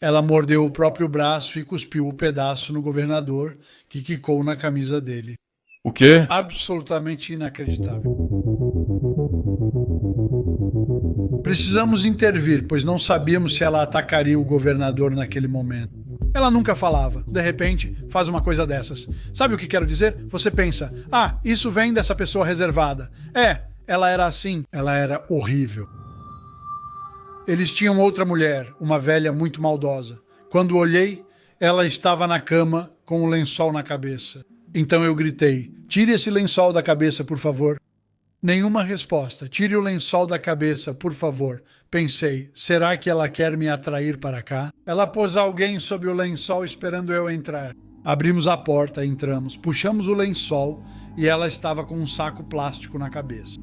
Ela mordeu o próprio braço e cuspiu o pedaço no governador, que quicou na camisa dele. O quê? Absolutamente inacreditável. Precisamos intervir, pois não sabíamos se ela atacaria o governador naquele momento. Ela nunca falava. De repente, faz uma coisa dessas. Sabe o que quero dizer? Você pensa, isso vem dessa pessoa reservada. Ela era assim. Ela era horrível. Eles tinham outra mulher, uma velha muito maldosa. Quando olhei, ela estava na cama com um lençol na cabeça. Então eu gritei, tire esse lençol da cabeça, por favor. Nenhuma resposta. Tire o lençol da cabeça, por favor. Pensei, será que ela quer me atrair para cá? Ela pôs alguém sob o lençol esperando eu entrar. Abrimos a porta, entramos, puxamos o lençol e ela estava com um saco plástico na cabeça.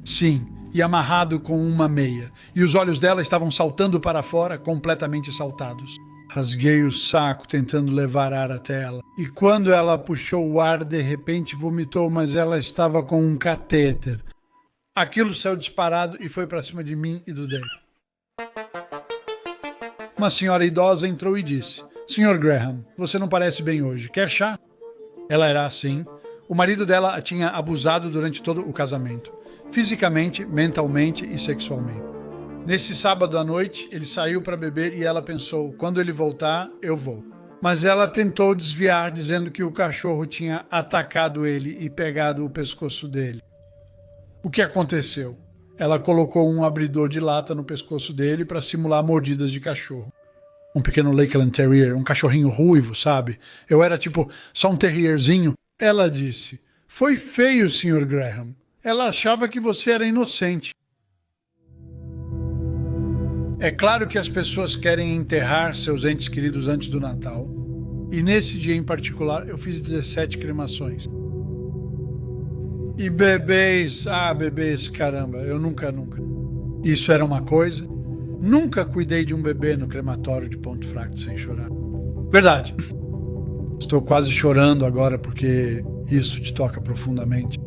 Sim, e amarrado com uma meia. E os olhos dela estavam saltando para fora, completamente saltados. Rasguei o saco tentando levar ar até ela. E quando ela puxou o ar, de repente vomitou, mas ela estava com um catéter. Aquilo saiu disparado e foi para cima de mim e do Dave. Uma senhora idosa entrou e disse, Sr. Graham, você não parece bem hoje. Quer chá? Ela era assim. O marido dela a tinha abusado durante todo o casamento. Fisicamente, mentalmente e sexualmente. Nesse sábado à noite, ele saiu para beber e ela pensou, quando ele voltar, eu vou. Mas ela tentou desviar, dizendo que o cachorro tinha atacado ele e pegado o pescoço dele. O que aconteceu? Ela colocou um abridor de lata no pescoço dele para simular mordidas de cachorro. Um pequeno Lakeland Terrier, um cachorrinho ruivo, sabe? Eu era tipo, só um terrierzinho. Ela disse, foi feio, Sr. Graham. Ela achava que você era inocente. É claro que as pessoas querem enterrar seus entes queridos antes do Natal. E nesse dia em particular, eu fiz 17 cremações. E bebês, bebês, caramba, eu nunca. Isso era uma coisa. Nunca cuidei de um bebê no crematório de Ponte Fracto sem chorar. Verdade. Estou quase chorando agora porque isso te toca profundamente.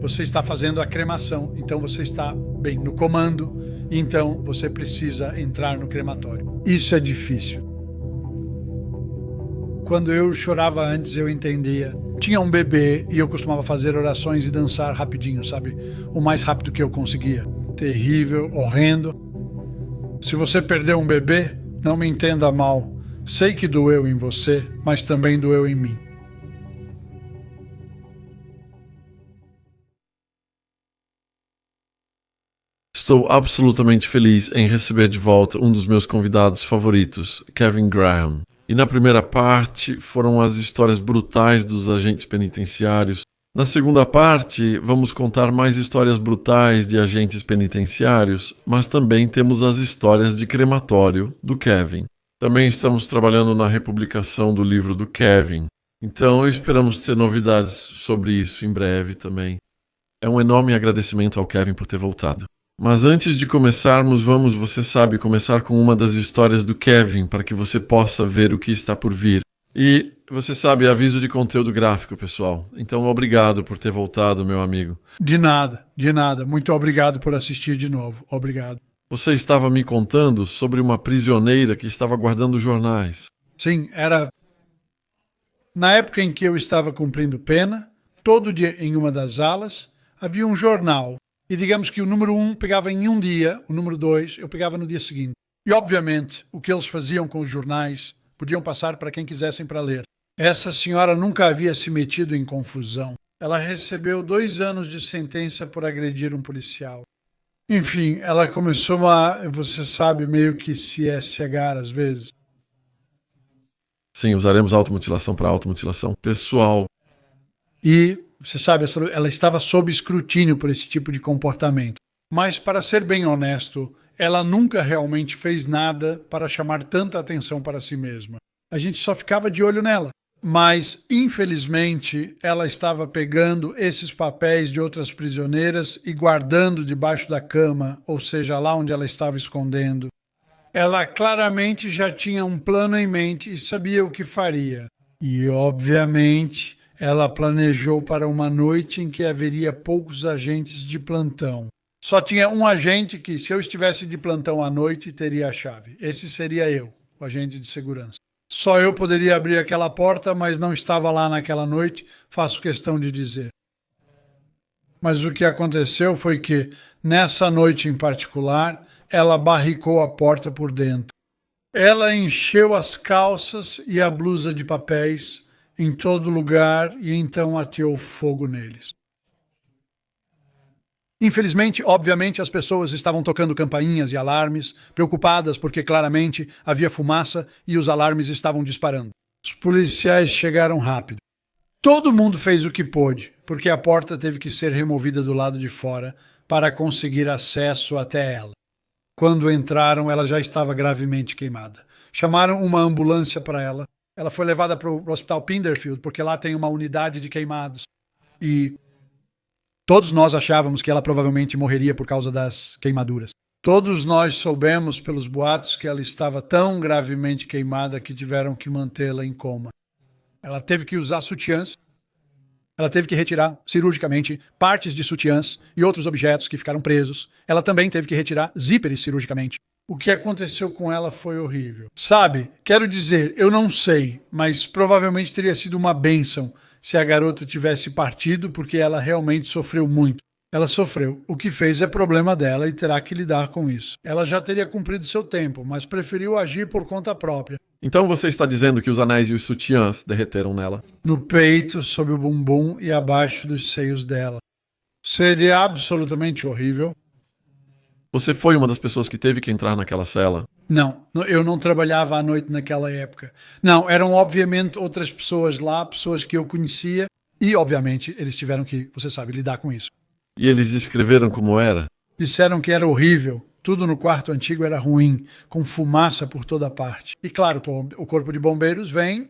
Você está fazendo a cremação, então você está, bem, no comando. Então, você precisa entrar no crematório. Isso é difícil. Quando eu chorava antes, eu entendia. Tinha um bebê e eu costumava fazer orações e dançar rapidinho, sabe? O mais rápido que eu conseguia. Terrível, horrendo. Se você perdeu um bebê, não me entenda mal. Sei que doeu em você, mas também doeu em mim. Estou absolutamente feliz em receber de volta um dos meus convidados favoritos, Kevin Graham. E na primeira parte foram as histórias brutais dos agentes penitenciários. Na segunda parte, vamos contar mais histórias brutais de agentes penitenciários, mas também temos as histórias de crematório do Kevin. Também estamos trabalhando na republicação do livro do Kevin. Então esperamos ter novidades sobre isso em breve também. É um enorme agradecimento ao Kevin por ter voltado. Mas antes de começarmos, vamos, você sabe, começar com uma das histórias do Kevin, para que você possa ver o que está por vir. E, você sabe, aviso de conteúdo gráfico, pessoal. Então, obrigado por ter voltado, meu amigo. De nada. Muito obrigado por assistir de novo. Obrigado. Você estava me contando sobre uma prisioneira que estava guardando jornais. Sim, era... Na época em que eu estava cumprindo pena, todo dia em uma das alas, havia um jornal. E digamos que o número 1 pegava em um dia, o número 2 eu pegava no dia seguinte. E obviamente o que eles faziam com os jornais podiam passar para quem quisessem para ler. Essa senhora nunca havia se metido em confusão. Ela recebeu 2 anos de sentença por agredir um policial. Enfim, ela começou você sabe, meio que se cegar às vezes. Sim, usaremos automutilação para automutilação pessoal. E, você sabe, ela estava sob escrutínio por esse tipo de comportamento. Mas, para ser bem honesto, ela nunca realmente fez nada para chamar tanta atenção para si mesma. A gente só ficava de olho nela. Mas, infelizmente, ela estava pegando esses papéis de outras prisioneiras e guardando debaixo da cama, ou seja, lá onde ela estava escondendo. Ela claramente já tinha um plano em mente e sabia o que faria. E, obviamente, ela planejou para uma noite em que haveria poucos agentes de plantão. Só tinha um agente que, se eu estivesse de plantão à noite, teria a chave. Esse seria eu. o agente de segurança. Só eu poderia abrir aquela porta, mas não estava lá naquela noite, faço questão de dizer. Mas o que aconteceu foi que, nessa noite em particular, ela barricou a porta por dentro. Ela encheu as calças e a blusa de papéis em todo lugar e então ateou fogo neles. Infelizmente, obviamente, as pessoas estavam tocando campainhas e alarmes, preocupadas porque claramente havia fumaça e os alarmes estavam disparando. Os policiais chegaram rápido. Todo mundo fez o que pôde, porque a porta teve que ser removida do lado de fora para conseguir acesso até ela. Quando entraram, ela já estava gravemente queimada. Chamaram uma ambulância para ela. Ela foi levada para o Hospital Pinderfield, porque lá tem uma unidade de queimados. E todos nós achávamos que ela provavelmente morreria por causa das queimaduras. Todos nós soubemos pelos boatos que ela estava tão gravemente queimada que tiveram que mantê-la em coma. Ela teve que usar sutiãs. Ela teve que retirar cirurgicamente partes de sutiãs e outros objetos que ficaram presos. Ela também teve que retirar zíperes cirurgicamente. O que aconteceu com ela foi horrível. Sabe, quero dizer, eu não sei, mas provavelmente teria sido uma bênção se a garota tivesse partido, porque ela realmente sofreu muito. Ela sofreu. O que fez é problema dela e terá que lidar com isso. Ela já teria cumprido seu tempo, mas preferiu agir por conta própria. Então você está dizendo que os anéis e os sutiãs derreteram nela? No peito, sob o bumbum e abaixo dos seios dela. Seria absolutamente horrível. Você foi uma das pessoas que teve que entrar naquela cela? Não, eu não trabalhava à noite naquela época. Não, eram obviamente outras pessoas lá, pessoas que eu conhecia, e obviamente eles tiveram que, você sabe, lidar com isso. E eles descreveram como era? Disseram que era horrível. Tudo no quarto antigo era ruim, com fumaça por toda parte. E claro, o corpo de bombeiros vem,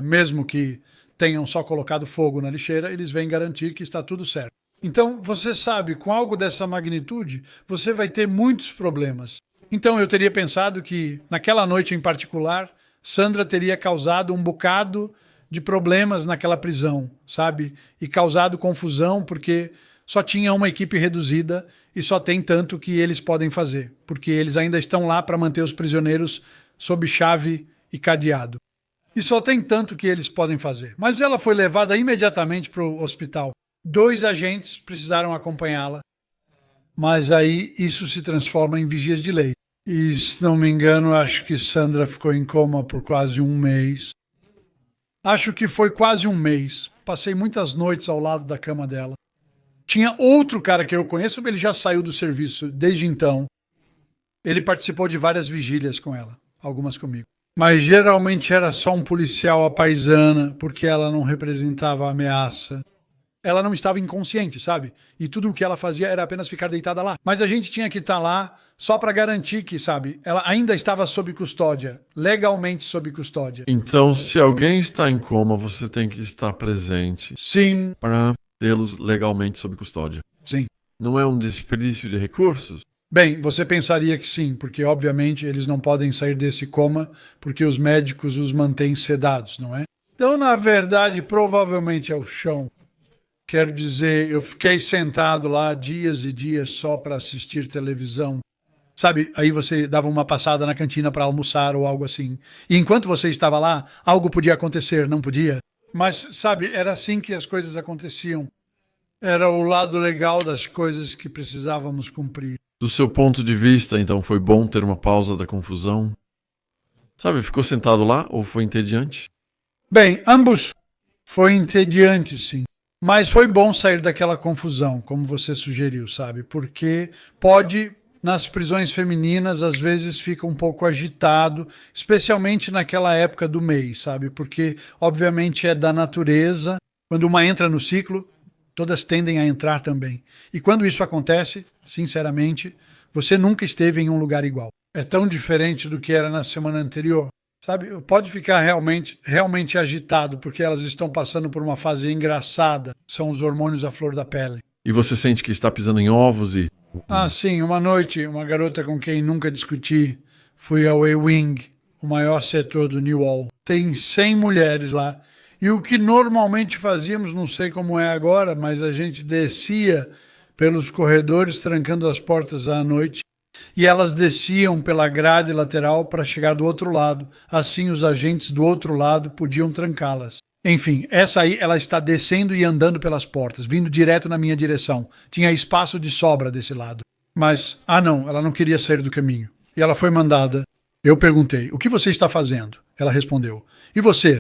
mesmo que tenham só colocado fogo na lixeira, eles vêm garantir que está tudo certo. Então, você sabe, com algo dessa magnitude, você vai ter muitos problemas. Então, eu teria pensado que, naquela noite em particular, Sandra teria causado um bocado de problemas naquela prisão, sabe? E causado confusão, porque só tinha uma equipe reduzida e só tem tanto que eles podem fazer, porque eles ainda estão lá para manter os prisioneiros sob chave e cadeado. E só tem tanto que eles podem fazer. Mas ela foi levada imediatamente para o hospital. 2 agentes precisaram acompanhá-la, mas aí isso se transforma em vigias de lei. E, se não me engano, acho que Sandra ficou em coma por quase 1 mês. Acho que foi quase 1 mês. Passei muitas noites ao lado da cama dela. Tinha outro cara que eu conheço, ele já saiu do serviço desde então. Ele participou de várias vigílias com ela, algumas comigo. Mas geralmente era só um policial à paisana, porque ela não representava ameaça. Ela não estava inconsciente, sabe? E tudo o que ela fazia era apenas ficar deitada lá. Mas a gente tinha que estar lá só para garantir que, sabe, ela ainda estava sob custódia, legalmente sob custódia. Então, se alguém está em coma, você tem que estar presente. Sim. Para tê-los legalmente sob custódia. Sim. Não é um desperdício de recursos? Bem, você pensaria que sim, porque obviamente eles não podem sair desse coma porque os médicos os mantêm sedados, não é? Então, na verdade, provavelmente é o chão. Quero dizer, eu fiquei sentado lá dias e dias só para assistir televisão. Sabe, aí você dava uma passada na cantina para almoçar ou algo assim. E enquanto você estava lá, algo podia acontecer, não podia? Mas, sabe, era assim que as coisas aconteciam. Era o lado legal das coisas que precisávamos cumprir. Do seu ponto de vista, então, foi bom ter uma pausa da confusão? Sabe, ficou sentado lá ou foi entediante? Bem, ambos. Foi entediante, sim. Mas foi bom sair daquela confusão, como você sugeriu, sabe? Porque pode, nas prisões femininas, às vezes fica um pouco agitado, especialmente naquela época do mês, sabe? Porque, obviamente, é da natureza. Quando uma entra no ciclo, todas tendem a entrar também. E quando isso acontece, sinceramente, você nunca esteve em um lugar igual. É tão diferente do que era na semana anterior. Sabe, pode ficar realmente agitado, porque elas estão passando por uma fase engraçada. São os hormônios à flor da pele. E você sente que está pisando em ovos e... Ah, sim, uma noite, uma garota com quem nunca discuti, fui ao A-Wing, o maior setor do New Hall. Tem 100 mulheres lá. E o que normalmente fazíamos, não sei como é agora, mas a gente descia pelos corredores, trancando as portas à noite, e elas desciam pela grade lateral para chegar do outro lado. Assim, os agentes do outro lado podiam trancá-las. Enfim, essa aí, ela está descendo e andando pelas portas, vindo direto na minha direção. Tinha espaço de sobra desse lado. Mas, não, ela não queria sair do caminho. E ela foi mandada. Eu perguntei, o que você está fazendo? Ela respondeu, e você?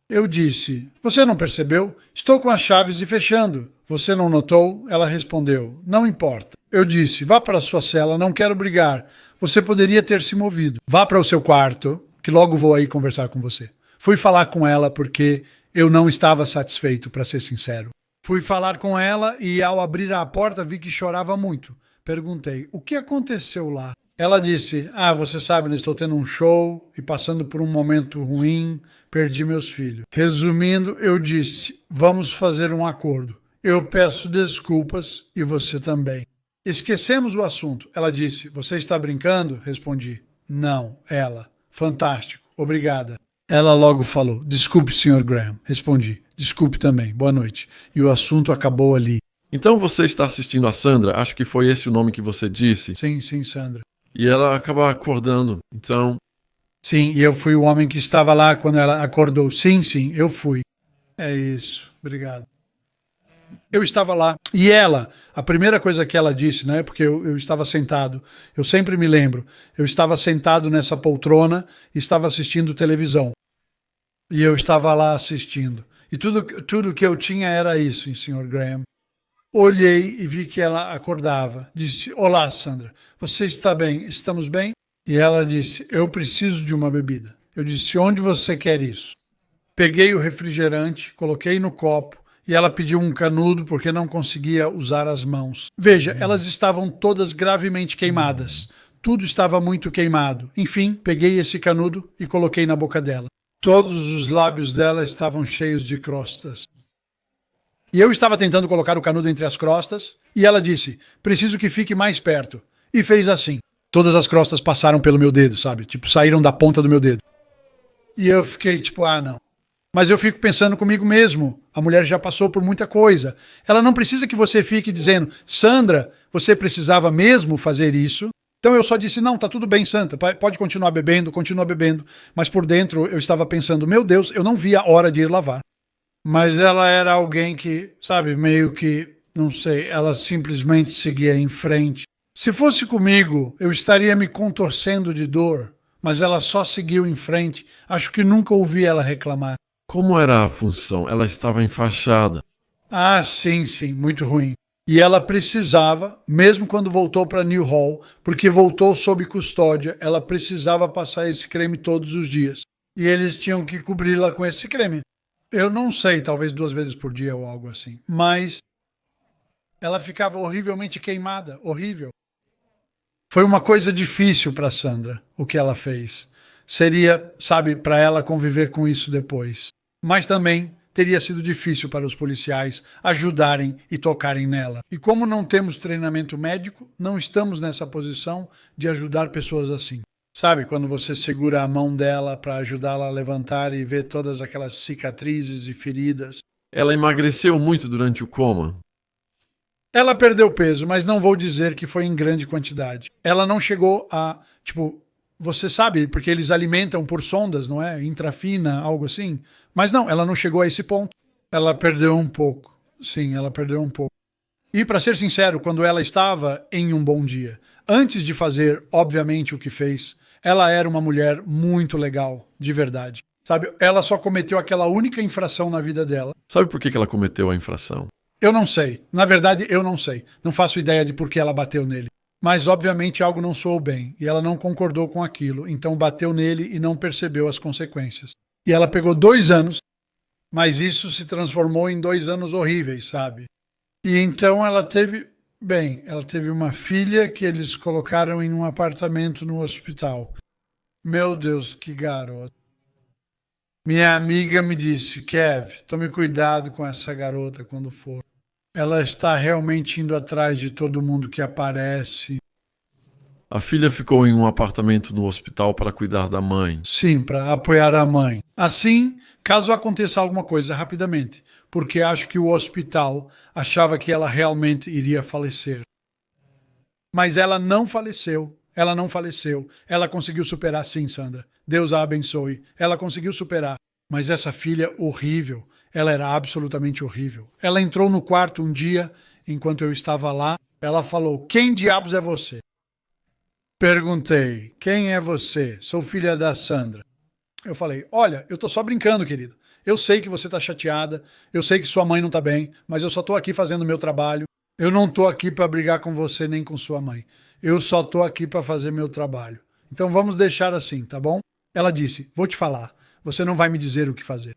Eu disse, você não percebeu? Estou com as chaves e fechando. Você não notou? Ela respondeu, não importa. Eu disse, vá para a sua cela, não quero brigar. Você poderia ter se movido. Vá para o seu quarto, que logo vou aí conversar com você. Fui falar com ela porque eu não estava satisfeito, para ser sincero. Fui falar com ela e ao abrir a porta vi que chorava muito. Perguntei, o que aconteceu lá? Ela disse, você sabe, eu estou tendo um show e passando por um momento ruim, perdi meus filhos. Resumindo, eu disse, vamos fazer um acordo. Eu peço desculpas e você também. Esquecemos o assunto. Ela disse, você está brincando? Respondi, não, ela. Fantástico, obrigada. Ela logo falou, desculpe, Sr. Graham. Respondi, desculpe também, boa noite. E o assunto acabou ali. Então você está assistindo a Sandra? Acho que foi esse o nome que você disse. Sim, Sandra. E ela acaba acordando, então... Sim, e eu fui o homem que estava lá quando ela acordou. Sim, eu fui. É isso, obrigado. Eu estava lá. E ela, a primeira coisa que ela disse, né? Porque eu estava sentado, eu sempre me lembro, eu estava sentado nessa poltrona e estava assistindo televisão. E eu estava lá assistindo. E tudo que eu tinha era isso, Sr. Graham. Olhei e vi que ela acordava. Disse, olá, Sandra, você está bem? Estamos bem? E ela disse, eu preciso de uma bebida. Eu disse, onde você quer isso? Peguei o refrigerante, coloquei no copo e ela pediu um canudo porque não conseguia usar as mãos. Veja, elas estavam todas gravemente queimadas. Tudo estava muito queimado. Enfim, peguei esse canudo e coloquei na boca dela. Todos os lábios dela estavam cheios de crostas. E eu estava tentando colocar o canudo entre as crostas, e ela disse, preciso que fique mais perto. E fez assim. Todas as crostas passaram pelo meu dedo, sabe? Tipo, saíram da ponta do meu dedo. E eu fiquei tipo, não. Mas eu fico pensando comigo mesmo, a mulher já passou por muita coisa. Ela não precisa que você fique dizendo, Sandra, você precisava mesmo fazer isso? Então eu só disse, não, tá tudo bem, Santa, pode continuar bebendo, continua bebendo. Mas por dentro eu estava pensando, meu Deus, eu não vi a hora de ir lavar. Mas ela era alguém que, sabe, meio que, não sei, ela simplesmente seguia em frente. Se fosse comigo, eu estaria me contorcendo de dor, mas ela só seguiu em frente. Acho que nunca ouvi ela reclamar. Como era a função? Ela estava enfaixada. Sim, muito ruim. E ela precisava, mesmo quando voltou para New Hall, porque voltou sob custódia, ela precisava passar esse creme todos os dias. E eles tinham que cobri-la com esse creme. Eu não sei, talvez 2 vezes por dia ou algo assim. Mas ela ficava horrivelmente queimada, horrível. Foi uma coisa difícil para Sandra, o que ela fez. Seria, sabe, para ela conviver com isso depois. Mas também teria sido difícil para os policiais ajudarem e tocarem nela. E como não temos treinamento médico, não estamos nessa posição de ajudar pessoas assim. Sabe, quando você segura a mão dela para ajudá-la a levantar e ver todas aquelas cicatrizes e feridas. Ela emagreceu muito durante o coma. Ela perdeu peso, mas não vou dizer que foi em grande quantidade. Ela não chegou a, você sabe, porque eles alimentam por sondas, não é? Intrafina, algo assim. Mas não, ela não chegou a esse ponto. Ela perdeu um pouco. Sim, ela perdeu um pouco. E para ser sincero, quando ela estava em um bom dia, antes de fazer, obviamente, o que fez, ela era uma mulher muito legal, de verdade. Sabe, ela só cometeu aquela única infração na vida dela. Sabe por que ela cometeu a infração? Eu não sei. Na verdade, eu não sei. Não faço ideia de por que ela bateu nele. Mas, obviamente, algo não soou bem. E ela não concordou com aquilo. Então, bateu nele e não percebeu as consequências. E ela pegou 2 anos, mas isso se transformou em 2 anos horríveis, sabe? E então ela teve uma filha que eles colocaram em um apartamento no hospital. Meu Deus, que garota. Minha amiga me disse, Kev, tome cuidado com essa garota quando for. Ela está realmente indo atrás de todo mundo que aparece. A filha ficou em um apartamento no hospital para cuidar da mãe. Sim, para apoiar a mãe. Assim, caso aconteça alguma coisa rapidamente, porque acho que o hospital achava que ela realmente iria falecer. Mas ela não faleceu. Ela não faleceu. Ela conseguiu superar, sim, Sandra. Deus a abençoe. Ela conseguiu superar. Mas essa filha horrível, ela era absolutamente horrível. Ela entrou no quarto um dia, enquanto eu estava lá, ela falou: "Quem diabos é você?" Perguntei: "Quem é você?" "Sou filha da Sandra." Eu falei: "Olha, eu tô só brincando, querida. Eu sei que você tá chateada, eu sei que sua mãe não tá bem, mas eu só tô aqui fazendo o meu trabalho. Eu não tô aqui para brigar com você nem com sua mãe. Eu só tô aqui para fazer meu trabalho. Então vamos deixar assim, tá bom?" Ela disse: "Vou te falar. Você não vai me dizer o que fazer."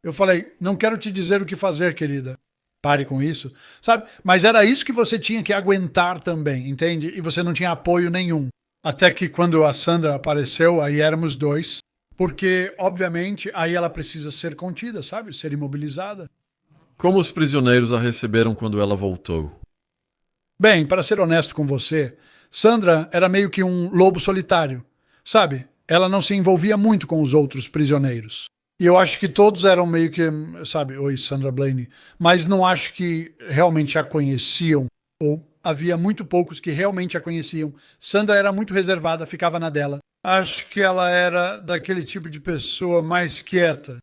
Eu falei: "Não quero te dizer o que fazer, querida. Pare com isso." Sabe? Mas era isso que você tinha que aguentar também, entende? E você não tinha apoio nenhum. Até que quando a Sandra apareceu, aí éramos dois. Porque, obviamente, aí ela precisa ser contida, sabe? Ser imobilizada. Como os prisioneiros a receberam quando ela voltou? Bem, para ser honesto com você, Sandra era meio que um lobo solitário, sabe? Ela não se envolvia muito com os outros prisioneiros. E eu acho que todos eram meio que, sabe, oi, Sandra Blaney, mas não acho que realmente a conheciam, ou havia muito poucos que realmente a conheciam. Sandra era muito reservada, ficava na dela. Acho que ela era daquele tipo de pessoa mais quieta.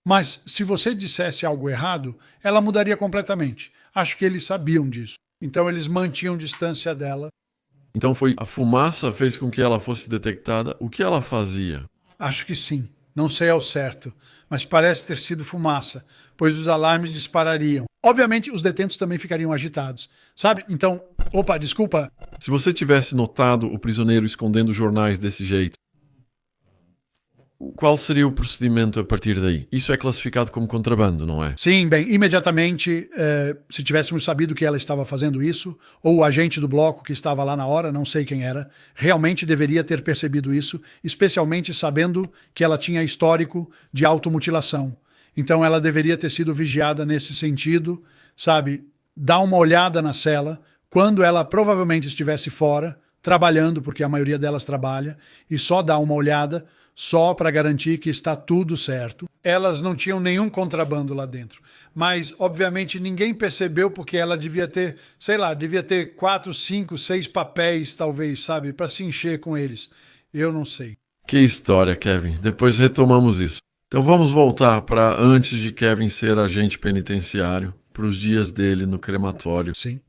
Mas se você dissesse algo errado, ela mudaria completamente. Acho que eles sabiam disso. Então eles mantinham distância dela. Então foi a fumaça fez com que ela fosse detectada. O que ela fazia? Acho que sim. Não sei ao certo, mas parece ter sido fumaça, pois os alarmes disparariam. Obviamente, os detentos também ficariam agitados, sabe? Então, opa, desculpa. Se você tivesse notado o prisioneiro escondendo jornais desse jeito, qual seria o procedimento a partir daí? Isso é classificado como contrabando, não é? Sim, bem, imediatamente, se tivéssemos sabido que ela estava fazendo isso, ou o agente do bloco que estava lá na hora, não sei quem era, realmente deveria ter percebido isso, especialmente sabendo que ela tinha histórico de automutilação. Então ela deveria ter sido vigiada nesse sentido, sabe? Dá uma olhada na cela, quando ela provavelmente estivesse fora, trabalhando, porque a maioria delas trabalha, e só dá uma olhada, só para garantir que está tudo certo. Elas não tinham nenhum contrabando lá dentro. Mas, obviamente, ninguém percebeu porque ela devia ter, sei lá, devia ter 4, 5, 6 papéis, talvez, sabe? Para se encher com eles. Eu não sei. Que história, Kevin. Depois retomamos isso. Então vamos voltar para antes de Kevin ser agente penitenciário, para os dias dele no crematório. Sim.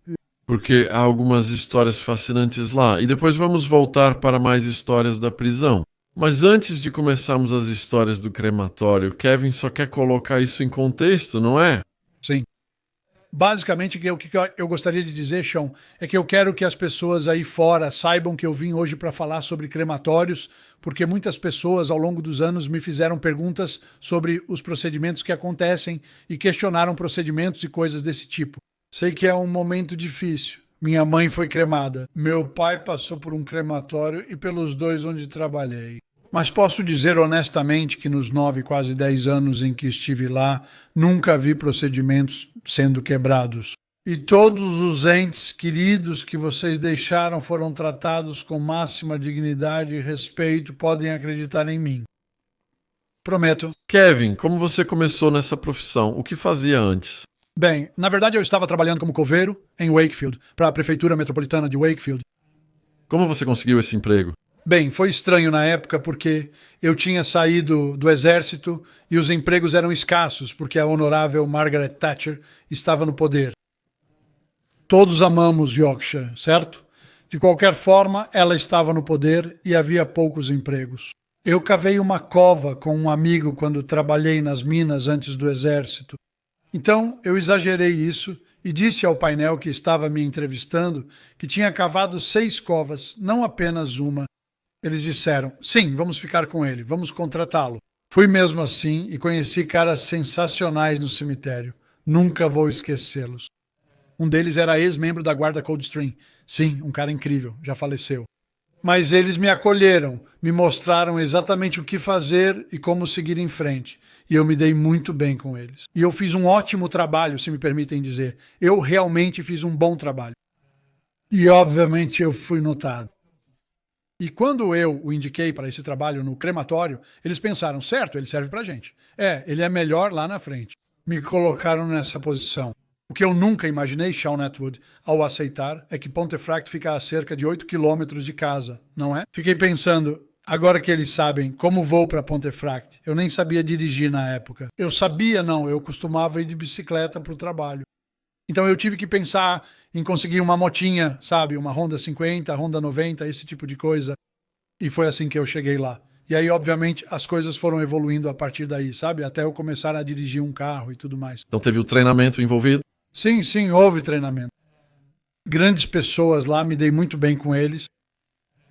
Porque há algumas histórias fascinantes lá. E depois vamos voltar para mais histórias da prisão. Mas antes de começarmos as histórias do crematório, Kevin só quer colocar isso em contexto, não é? Sim. Basicamente, o que eu gostaria de dizer, Sean, é que eu quero que as pessoas aí fora saibam que eu vim hoje para falar sobre crematórios, porque muitas pessoas ao longo dos anos me fizeram perguntas sobre os procedimentos que acontecem e questionaram procedimentos e coisas desse tipo. Sei que é um momento difícil. Minha mãe foi cremada. Meu pai passou por um crematório e pelos dois onde trabalhei. Mas posso dizer honestamente que nos 9, quase 10 anos em que estive lá, nunca vi procedimentos sendo quebrados. E todos os entes queridos que vocês deixaram foram tratados com máxima dignidade e respeito, podem acreditar em mim. Prometo. Kevin, como você começou nessa profissão? O que fazia antes? Bem, na verdade eu estava trabalhando como coveiro em Wakefield, para a Prefeitura Metropolitana de Wakefield. Como você conseguiu esse emprego? Bem, foi estranho na época porque eu tinha saído do exército e os empregos eram escassos porque a honorável Margaret Thatcher estava no poder. Todos amamos Yorkshire, certo? De qualquer forma, ela estava no poder e havia poucos empregos. Eu cavei uma cova com um amigo quando trabalhei nas minas antes do exército. Então, eu exagerei isso e disse ao painel que estava me entrevistando que tinha cavado 6 covas, não apenas uma. Eles disseram: sim, vamos ficar com ele, vamos contratá-lo. Fui mesmo assim e conheci caras sensacionais no cemitério. Nunca vou esquecê-los. Um deles era ex-membro da guarda Coldstream. Sim, um cara incrível, já faleceu. Mas eles me acolheram, me mostraram exatamente o que fazer e como seguir em frente. E eu me dei muito bem com eles. E eu fiz um ótimo trabalho, se me permitem dizer. Eu realmente fiz um bom trabalho. E obviamente eu fui notado. E quando eu o indiquei para esse trabalho no crematório, eles pensaram: certo, ele serve pra gente. Ele é melhor lá na frente. Me colocaram nessa posição. O que eu nunca imaginei, Shawn Atwood, ao aceitar, é que Pontefract fica a cerca de 8 quilômetros de casa, não é? Fiquei pensando, agora que eles sabem como vou para Pontefract, eu nem sabia dirigir na época. Eu costumava ir de bicicleta para o trabalho. Então eu tive que pensar em conseguir uma motinha, sabe? Uma Honda 50, Honda 90, esse tipo de coisa. E foi assim que eu cheguei lá. E aí, obviamente, as coisas foram evoluindo a partir daí, sabe? Até eu começar a dirigir um carro e tudo mais. Então teve o treinamento envolvido? Sim, houve treinamento. Grandes pessoas lá, me dei muito bem com eles.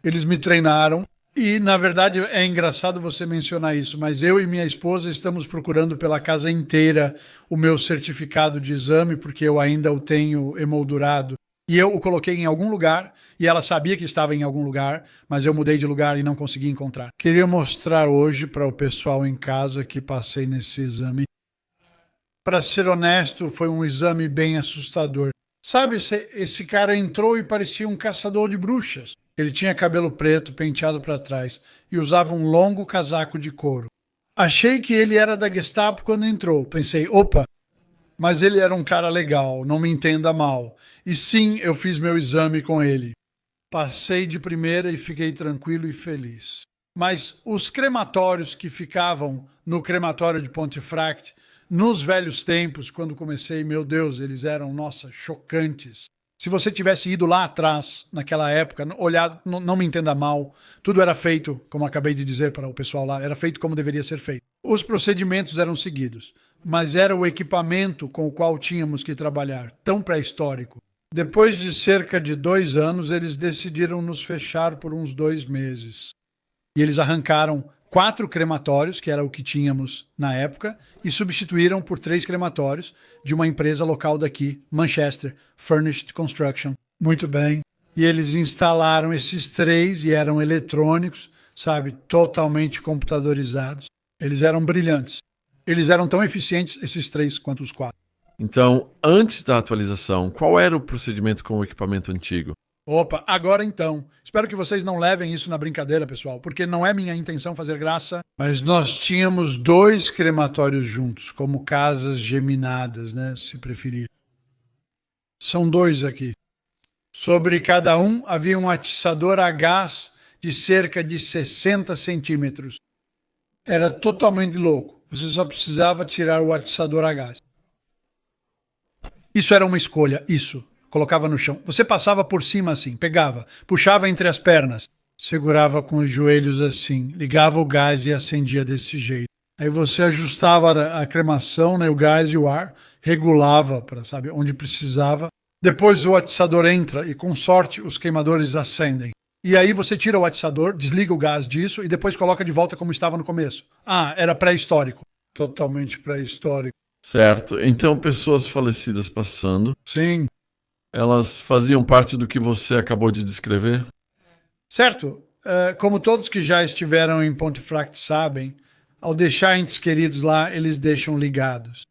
Eles me treinaram. E, na verdade, é engraçado você mencionar isso, mas eu e minha esposa estamos procurando pela casa inteira o meu certificado de exame, porque eu ainda o tenho emoldurado. E eu o coloquei em algum lugar, e ela sabia que estava em algum lugar, mas eu mudei de lugar e não consegui encontrar. Queria mostrar hoje para o pessoal em casa que passei nesse exame. Para ser honesto, foi um exame bem assustador. Sabe, esse cara entrou e parecia um caçador de bruxas. Ele tinha cabelo preto, penteado para trás, e usava um longo casaco de couro. Achei que ele era da Gestapo quando entrou. Pensei, opa, mas ele era um cara legal, não me entenda mal. E sim, eu fiz meu exame com ele. Passei de primeira e fiquei tranquilo e feliz. Mas os crematórios que ficavam no crematório de Pontefract, nos velhos tempos, quando comecei, meu Deus, eles eram, nossa, chocantes. Se você tivesse ido lá atrás, naquela época, olhado, não me entenda mal, tudo era feito, como acabei de dizer para o pessoal lá, era feito como deveria ser feito. Os procedimentos eram seguidos, mas era o equipamento com o qual tínhamos que trabalhar, tão pré-histórico. Depois de cerca de 2 anos, eles decidiram nos fechar por uns 2 meses. E eles arrancaram 4 crematórios, que era o que tínhamos na época, e substituíram por 3 crematórios de uma empresa local daqui, Manchester, Furnished Construction. Muito bem. E eles instalaram esses 3 e eram eletrônicos, sabe, totalmente computadorizados. Eles eram brilhantes. Eles eram tão eficientes, esses 3, quanto os 4. Então, antes da atualização, qual era o procedimento com o equipamento antigo? Opa, agora então. Espero que vocês não levem isso na brincadeira, pessoal, porque não é minha intenção fazer graça, mas nós tínhamos 2 crematórios juntos, como casas geminadas, né, se preferir. São 2 aqui. Sobre cada um havia um atiçador a gás de cerca de 60 centímetros. Era totalmente louco. Você só precisava tirar o atiçador a gás. Isso era uma escolha, isso. Colocava no chão. Você passava por cima assim, pegava, puxava entre as pernas, segurava com os joelhos assim, ligava o gás e acendia desse jeito. Aí você ajustava a cremação, né, o gás e o ar, regulava para, sabe, onde precisava. Depois o atiçador entra e, com sorte, os queimadores acendem. E aí você tira o atiçador, desliga o gás disso e depois coloca de volta como estava no começo. Ah, era pré-histórico. Totalmente pré-histórico. Certo. Então, pessoas falecidas passando. Sim. Elas faziam parte do que você acabou de descrever? Certo. Como todos que já estiveram em Pontefract sabem, ao deixar entes queridos lá, eles deixam ligados.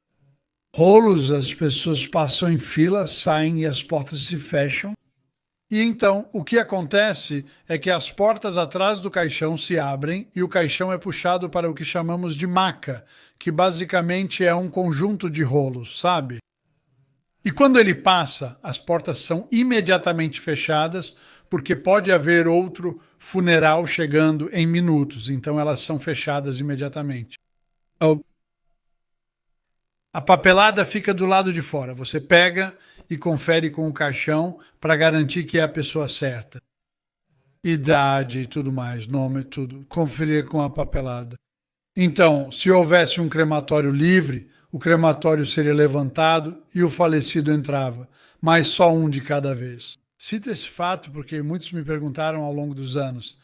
Rolos, as pessoas passam em fila, saem e as portas se fecham. E então, o que acontece é que as portas atrás do caixão se abrem e o caixão é puxado para o que chamamos de maca, que basicamente é um conjunto de rolos, sabe? E quando ele passa, as portas são imediatamente fechadas, porque pode haver outro funeral chegando em minutos, então elas são fechadas imediatamente. A papelada fica do lado de fora. Você pega e confere com o caixão para garantir que é a pessoa certa. Idade e tudo mais, nome, tudo. Conferir com a papelada. Então, se houvesse um crematório livre, o crematório seria levantado e o falecido entrava, mas só um de cada vez. Cito esse fato porque muitos me perguntaram ao longo dos anos: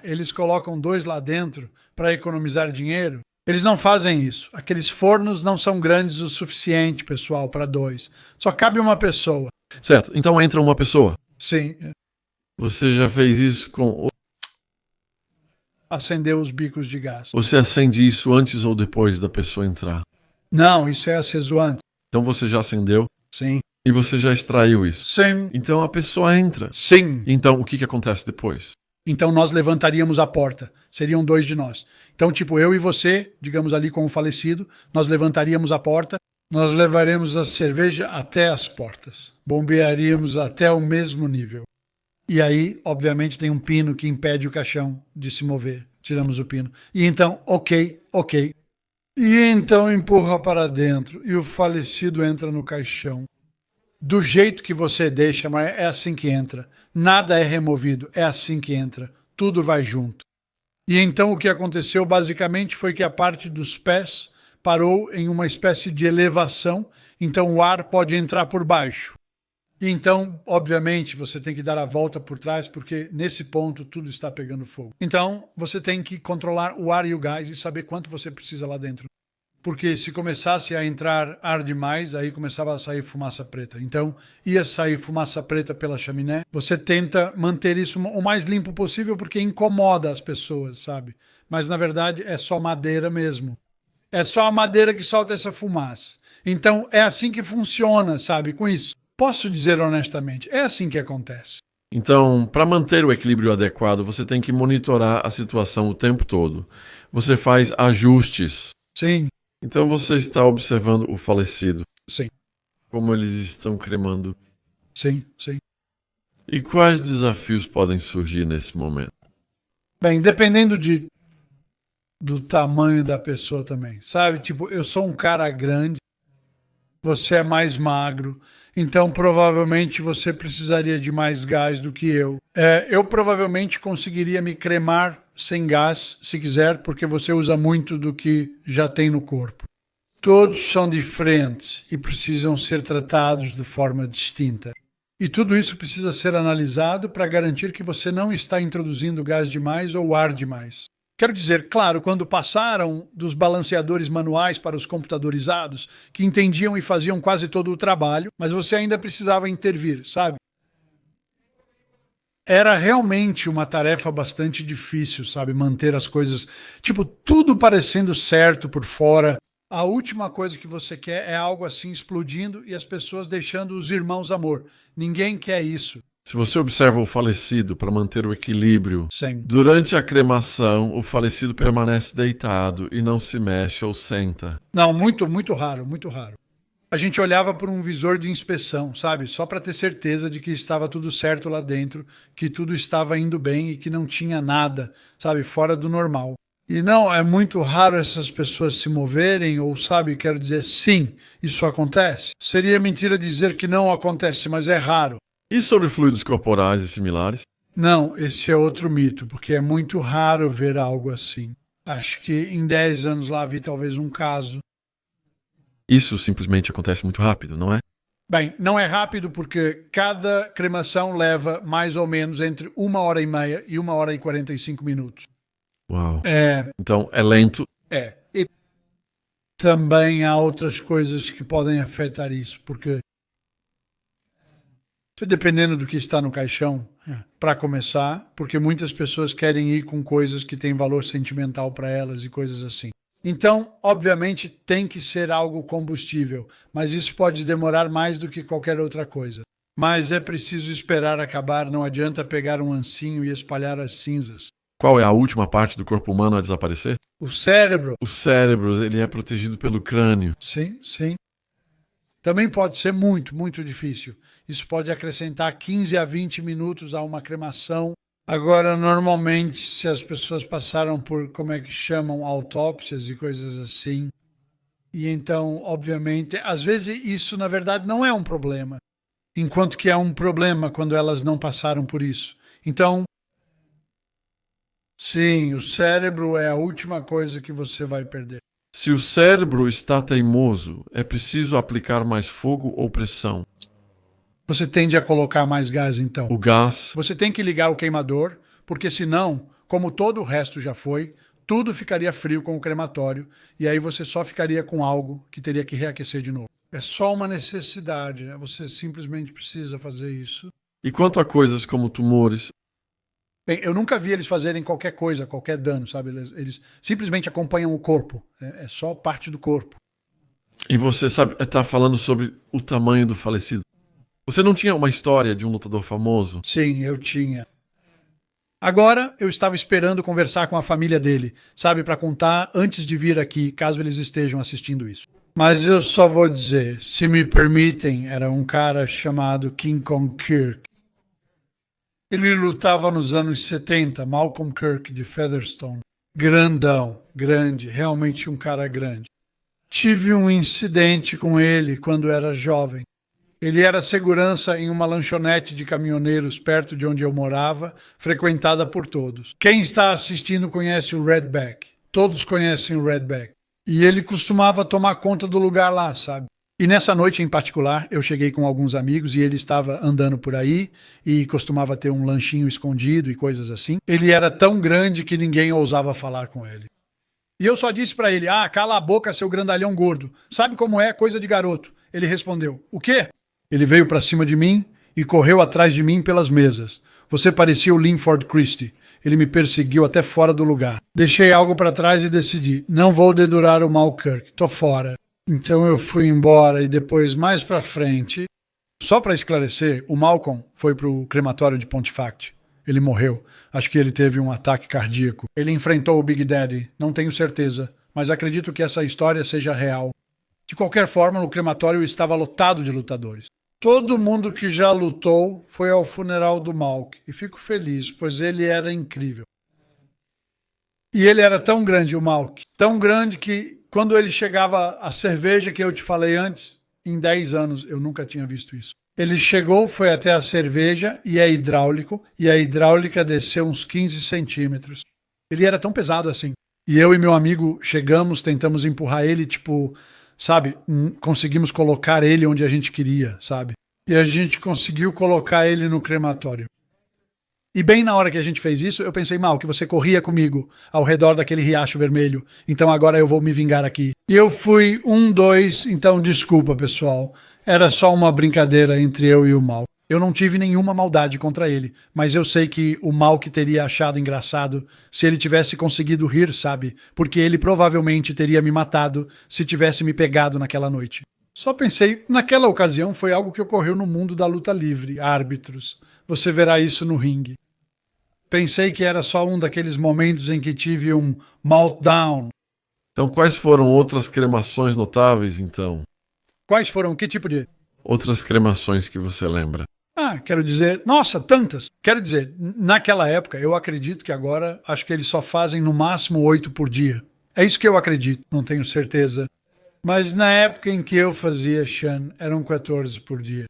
eles colocam 2 lá dentro para economizar dinheiro? Eles não fazem isso. Aqueles fornos não são grandes o suficiente, pessoal, para 2. Só cabe uma pessoa. Certo. Então entra uma pessoa. Sim. Você já fez isso com... Acendeu os bicos de gás. Você acende isso antes ou depois da pessoa entrar? Não, isso é acesuante. Então você já acendeu? Sim. E você já extraiu isso? Sim. Então a pessoa entra. Sim. Então o que acontece depois? Então nós levantaríamos a porta. Seriam 2 de nós. Então, tipo, eu e você, digamos ali com o falecido, nós levantaríamos a porta Nós levaremos a cerveja até as portas. Bombearíamos até o mesmo nível. E aí, obviamente, tem um pino que impede o caixão de se mover. Tiramos o pino. E então, ok. E então empurra para dentro e o falecido entra no caixão. Do jeito que você deixa, mas é assim que entra. Nada é removido, é assim que entra. Tudo vai junto. E então o que aconteceu basicamente foi que a parte dos pés parou em uma espécie de elevação, então o ar pode entrar por baixo. E então, obviamente, você tem que dar a volta por trás, porque nesse ponto tudo está pegando fogo. Então, você tem que controlar o ar e o gás e saber quanto você precisa lá dentro. Porque se começasse a entrar ar demais, aí começava a sair fumaça preta. Então, ia sair fumaça preta pela chaminé. Você tenta manter isso o mais limpo possível, porque incomoda as pessoas, sabe? Mas, na verdade, é só madeira mesmo. É só a madeira que solta essa fumaça. Então, é assim que funciona, sabe, com isso. Posso dizer honestamente, é assim que acontece. Então, para manter o equilíbrio adequado, você tem que monitorar a situação o tempo todo. Você faz ajustes. Sim, Então, você está observando o falecido. sim, Como eles estão cremando. sim. E quais desafios podem surgir nesse momento? Bem, dependendo do tamanho da pessoa também, sabe? Tipo, eu sou um cara grande, você é mais magro, então provavelmente você precisaria de mais gás do que eu. Eu provavelmente conseguiria me cremar sem gás, se quiser, porque você usa muito do que já tem no corpo. Todos são diferentes e precisam ser tratados de forma distinta. E tudo isso precisa ser analisado para garantir que você não está introduzindo gás demais ou ar demais. Quero dizer, claro, quando passaram dos balanceadores manuais para os computadorizados, que entendiam e faziam quase todo o trabalho, mas você ainda precisava intervir, sabe? Era realmente uma tarefa bastante difícil, sabe? Manter as coisas, tipo, tudo parecendo certo por fora. A última coisa que você quer é algo assim explodindo e as pessoas deixando os irmãos amor. Ninguém quer isso. Se você observa o falecido para manter o equilíbrio, Sim. durante a cremação, o falecido permanece deitado e não se mexe ou senta. Não, muito raro, muito raro. A gente olhava por um visor de inspeção, sabe? Só para ter certeza de que estava tudo certo lá dentro, que tudo estava indo bem e que não tinha nada, sabe, fora do normal. E não, é muito raro essas pessoas se moverem, ou sabe, quero dizer, sim, isso acontece. Seria mentira dizer que não acontece, mas é raro. E sobre fluidos corporais e similares? Não, esse é outro mito, porque é muito raro ver algo assim. Acho que em 10 anos lá vi talvez um caso. Isso simplesmente acontece muito rápido, não é? Bem, não é rápido porque cada cremação leva mais ou menos entre 1h30 e 1h45 minutos. Uau. Então é lento. E também há outras coisas que podem afetar isso, porque dependendo do que está no caixão, para começar, porque muitas pessoas querem ir com coisas que têm valor sentimental para elas e coisas assim. Então, obviamente, tem que ser algo combustível, mas isso pode demorar mais do que qualquer outra coisa. Mas é preciso esperar acabar, não adianta pegar um ancinho e espalhar as cinzas. Qual é a última parte do corpo humano a desaparecer? O cérebro. O cérebro, ele é protegido pelo crânio. Sim. Também pode ser muito difícil. Isso pode acrescentar 15 a 20 minutos a uma cremação. Agora, normalmente, se as pessoas passaram por, como é que chamam, autópsias e coisas assim, e então, obviamente, às vezes isso, na verdade, não é um problema, enquanto que é um problema quando elas não passaram por isso. Então, sim, o cérebro é a última coisa que você vai perder. Se o cérebro está teimoso, é preciso aplicar mais fogo ou pressão? Você tende a colocar mais gás, então. O gás. Você tem que ligar o queimador, porque senão, como todo o resto já foi, tudo ficaria frio com o crematório e aí você só ficaria com algo que teria que reaquecer de novo. É só uma necessidade, né? Você simplesmente precisa fazer isso. E quanto a coisas como tumores? Bem, eu nunca vi eles fazerem qualquer coisa, qualquer dano, sabe? Eles simplesmente acompanham o corpo. É só parte do corpo. E você sabe, está falando sobre o tamanho do falecido. Você não tinha uma história de um lutador famoso? Sim, eu tinha. Agora, eu estava esperando conversar com a família dele, sabe, para contar antes de vir aqui, caso eles estejam assistindo isso. Mas eu só vou dizer, se me permitem, era um cara chamado King Kong Kirk. Ele lutava nos anos 70, Malcolm Kirk de Featherstone. Grandão, grande, realmente um cara grande. Tive um incidente com ele quando era jovem. Ele era segurança em uma lanchonete de caminhoneiros perto de onde eu morava, frequentada por todos. Quem está assistindo conhece o Redback. Todos conhecem o Redback. E ele costumava tomar conta do lugar lá, sabe? E nessa noite em particular, eu cheguei com alguns amigos e ele estava andando por aí e costumava ter um lanchinho escondido e coisas assim. Ele era tão grande que ninguém ousava falar com ele. E eu só disse pra ele, cala a boca, seu grandalhão gordo. Sabe como é coisa de garoto? Ele respondeu, o quê? Ele veio pra cima de mim e correu atrás de mim pelas mesas. Você parecia o Linford Christie. Ele me perseguiu até fora do lugar. Deixei algo pra trás e decidi, não vou dedurar o Mal Kirk, tô fora. Então eu fui embora e depois, mais pra frente... Só pra esclarecer, o Malcolm foi pro crematório de Pontefract. Ele morreu. Acho que ele teve um ataque cardíaco. Ele enfrentou o Big Daddy, não tenho certeza, mas acredito que essa história seja real. De qualquer forma, o crematório estava lotado de lutadores. Todo mundo que já lutou foi ao funeral do Malk, e fico feliz, pois ele era incrível. E ele era tão grande, o Malk, tão grande que quando ele chegava a cerveja que eu te falei antes, em 10 anos eu nunca tinha visto isso. Ele chegou, foi até a cerveja e é hidráulico, e a hidráulica desceu uns 15 centímetros. Ele era tão pesado assim. E eu e meu amigo chegamos, tentamos empurrar ele, sabe, conseguimos colocar ele onde a gente queria, sabe? E a gente conseguiu colocar ele no crematório. E bem na hora que a gente fez isso, eu pensei, Mal, que você corria comigo ao redor daquele riacho vermelho, então agora eu vou me vingar aqui. E eu fui 2, então desculpa, pessoal. Era só uma brincadeira entre eu e o Mal. Eu não tive nenhuma maldade contra ele, mas eu sei que o Mal que teria achado engraçado se ele tivesse conseguido rir, sabe? Porque ele provavelmente teria me matado se tivesse me pegado naquela noite. Só pensei, naquela ocasião foi algo que ocorreu no mundo da luta livre, árbitros. Você verá isso no ringue. Pensei que era só um daqueles momentos em que tive um meltdown. Então, quais foram outras cremações notáveis, então? Quais foram? Que tipo de... Outras cremações que você lembra? Quero dizer... Nossa, tantas! Quero dizer, naquela época, eu acredito que agora, acho que eles só fazem no máximo 8 por dia. É isso que eu acredito, não tenho certeza. Mas na época em que eu fazia, Sean, eram 14 por dia.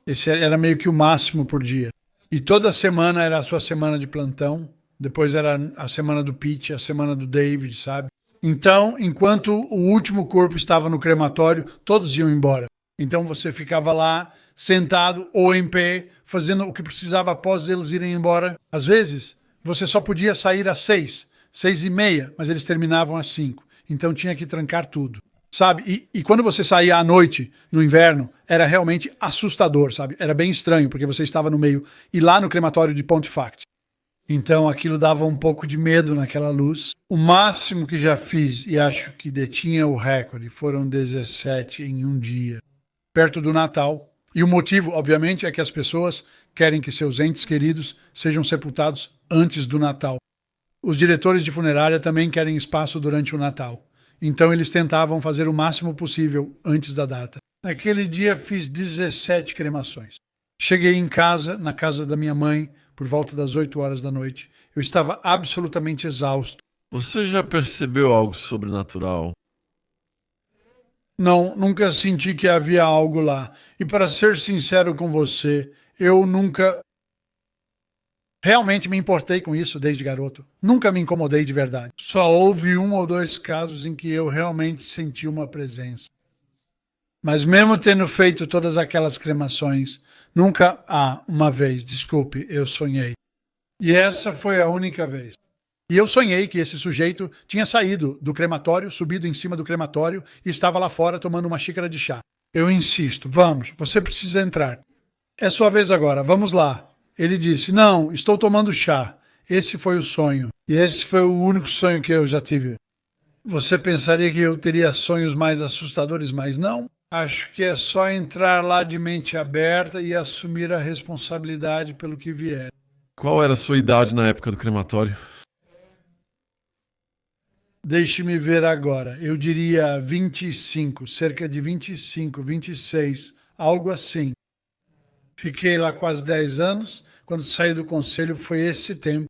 Esse era meio que o máximo por dia. E toda semana era a sua semana de plantão. Depois era a semana do Pete, a semana do David, sabe? Então, enquanto o último corpo estava no crematório, todos iam embora. Então você ficava lá, sentado ou em pé, fazendo o que precisava após eles irem embora. Às vezes, você só podia sair às 6, 6:30, mas eles terminavam às 5. Então tinha que trancar tudo. Sabe? E quando você saía à noite, no inverno, era realmente assustador, sabe? Era bem estranho, porque você estava no meio. E lá no crematório de Pontefract. Então aquilo dava um pouco de medo naquela luz. O máximo que já fiz, e acho que detinha o recorde, foram 17 em um dia. Perto do Natal. E o motivo, obviamente, é que as pessoas querem que seus entes queridos sejam sepultados antes do Natal. Os diretores de funerária também querem espaço durante o Natal. Então eles tentavam fazer o máximo possível antes da data. Naquele dia fiz 17 cremações. Cheguei em casa, na casa da minha mãe, por volta das 8 horas da noite. Eu estava absolutamente exausto. Você já percebeu algo sobrenatural? Não, nunca senti que havia algo lá. E para ser sincero com você, eu nunca realmente me importei com isso desde garoto. Nunca me incomodei de verdade. Só houve 1 ou 2 casos em que eu realmente senti uma presença. Mas mesmo tendo feito todas aquelas cremações, nunca, uma vez, desculpe, eu sonhei. E essa foi a única vez. E eu sonhei que esse sujeito tinha saído do crematório, subido em cima do crematório e estava lá fora tomando uma xícara de chá. Eu insisto, vamos, você precisa entrar. É sua vez agora, vamos lá. Ele disse, não, estou tomando chá. Esse foi o sonho. E esse foi o único sonho que eu já tive. Você pensaria que eu teria sonhos mais assustadores, mas não. Acho que é só entrar lá de mente aberta e assumir a responsabilidade pelo que vier. Qual era a sua idade na época do crematório? Deixe-me ver agora. Eu diria 25, cerca de 25, 26, algo assim. Fiquei lá quase 10 anos. Quando saí do conselho foi esse tempo.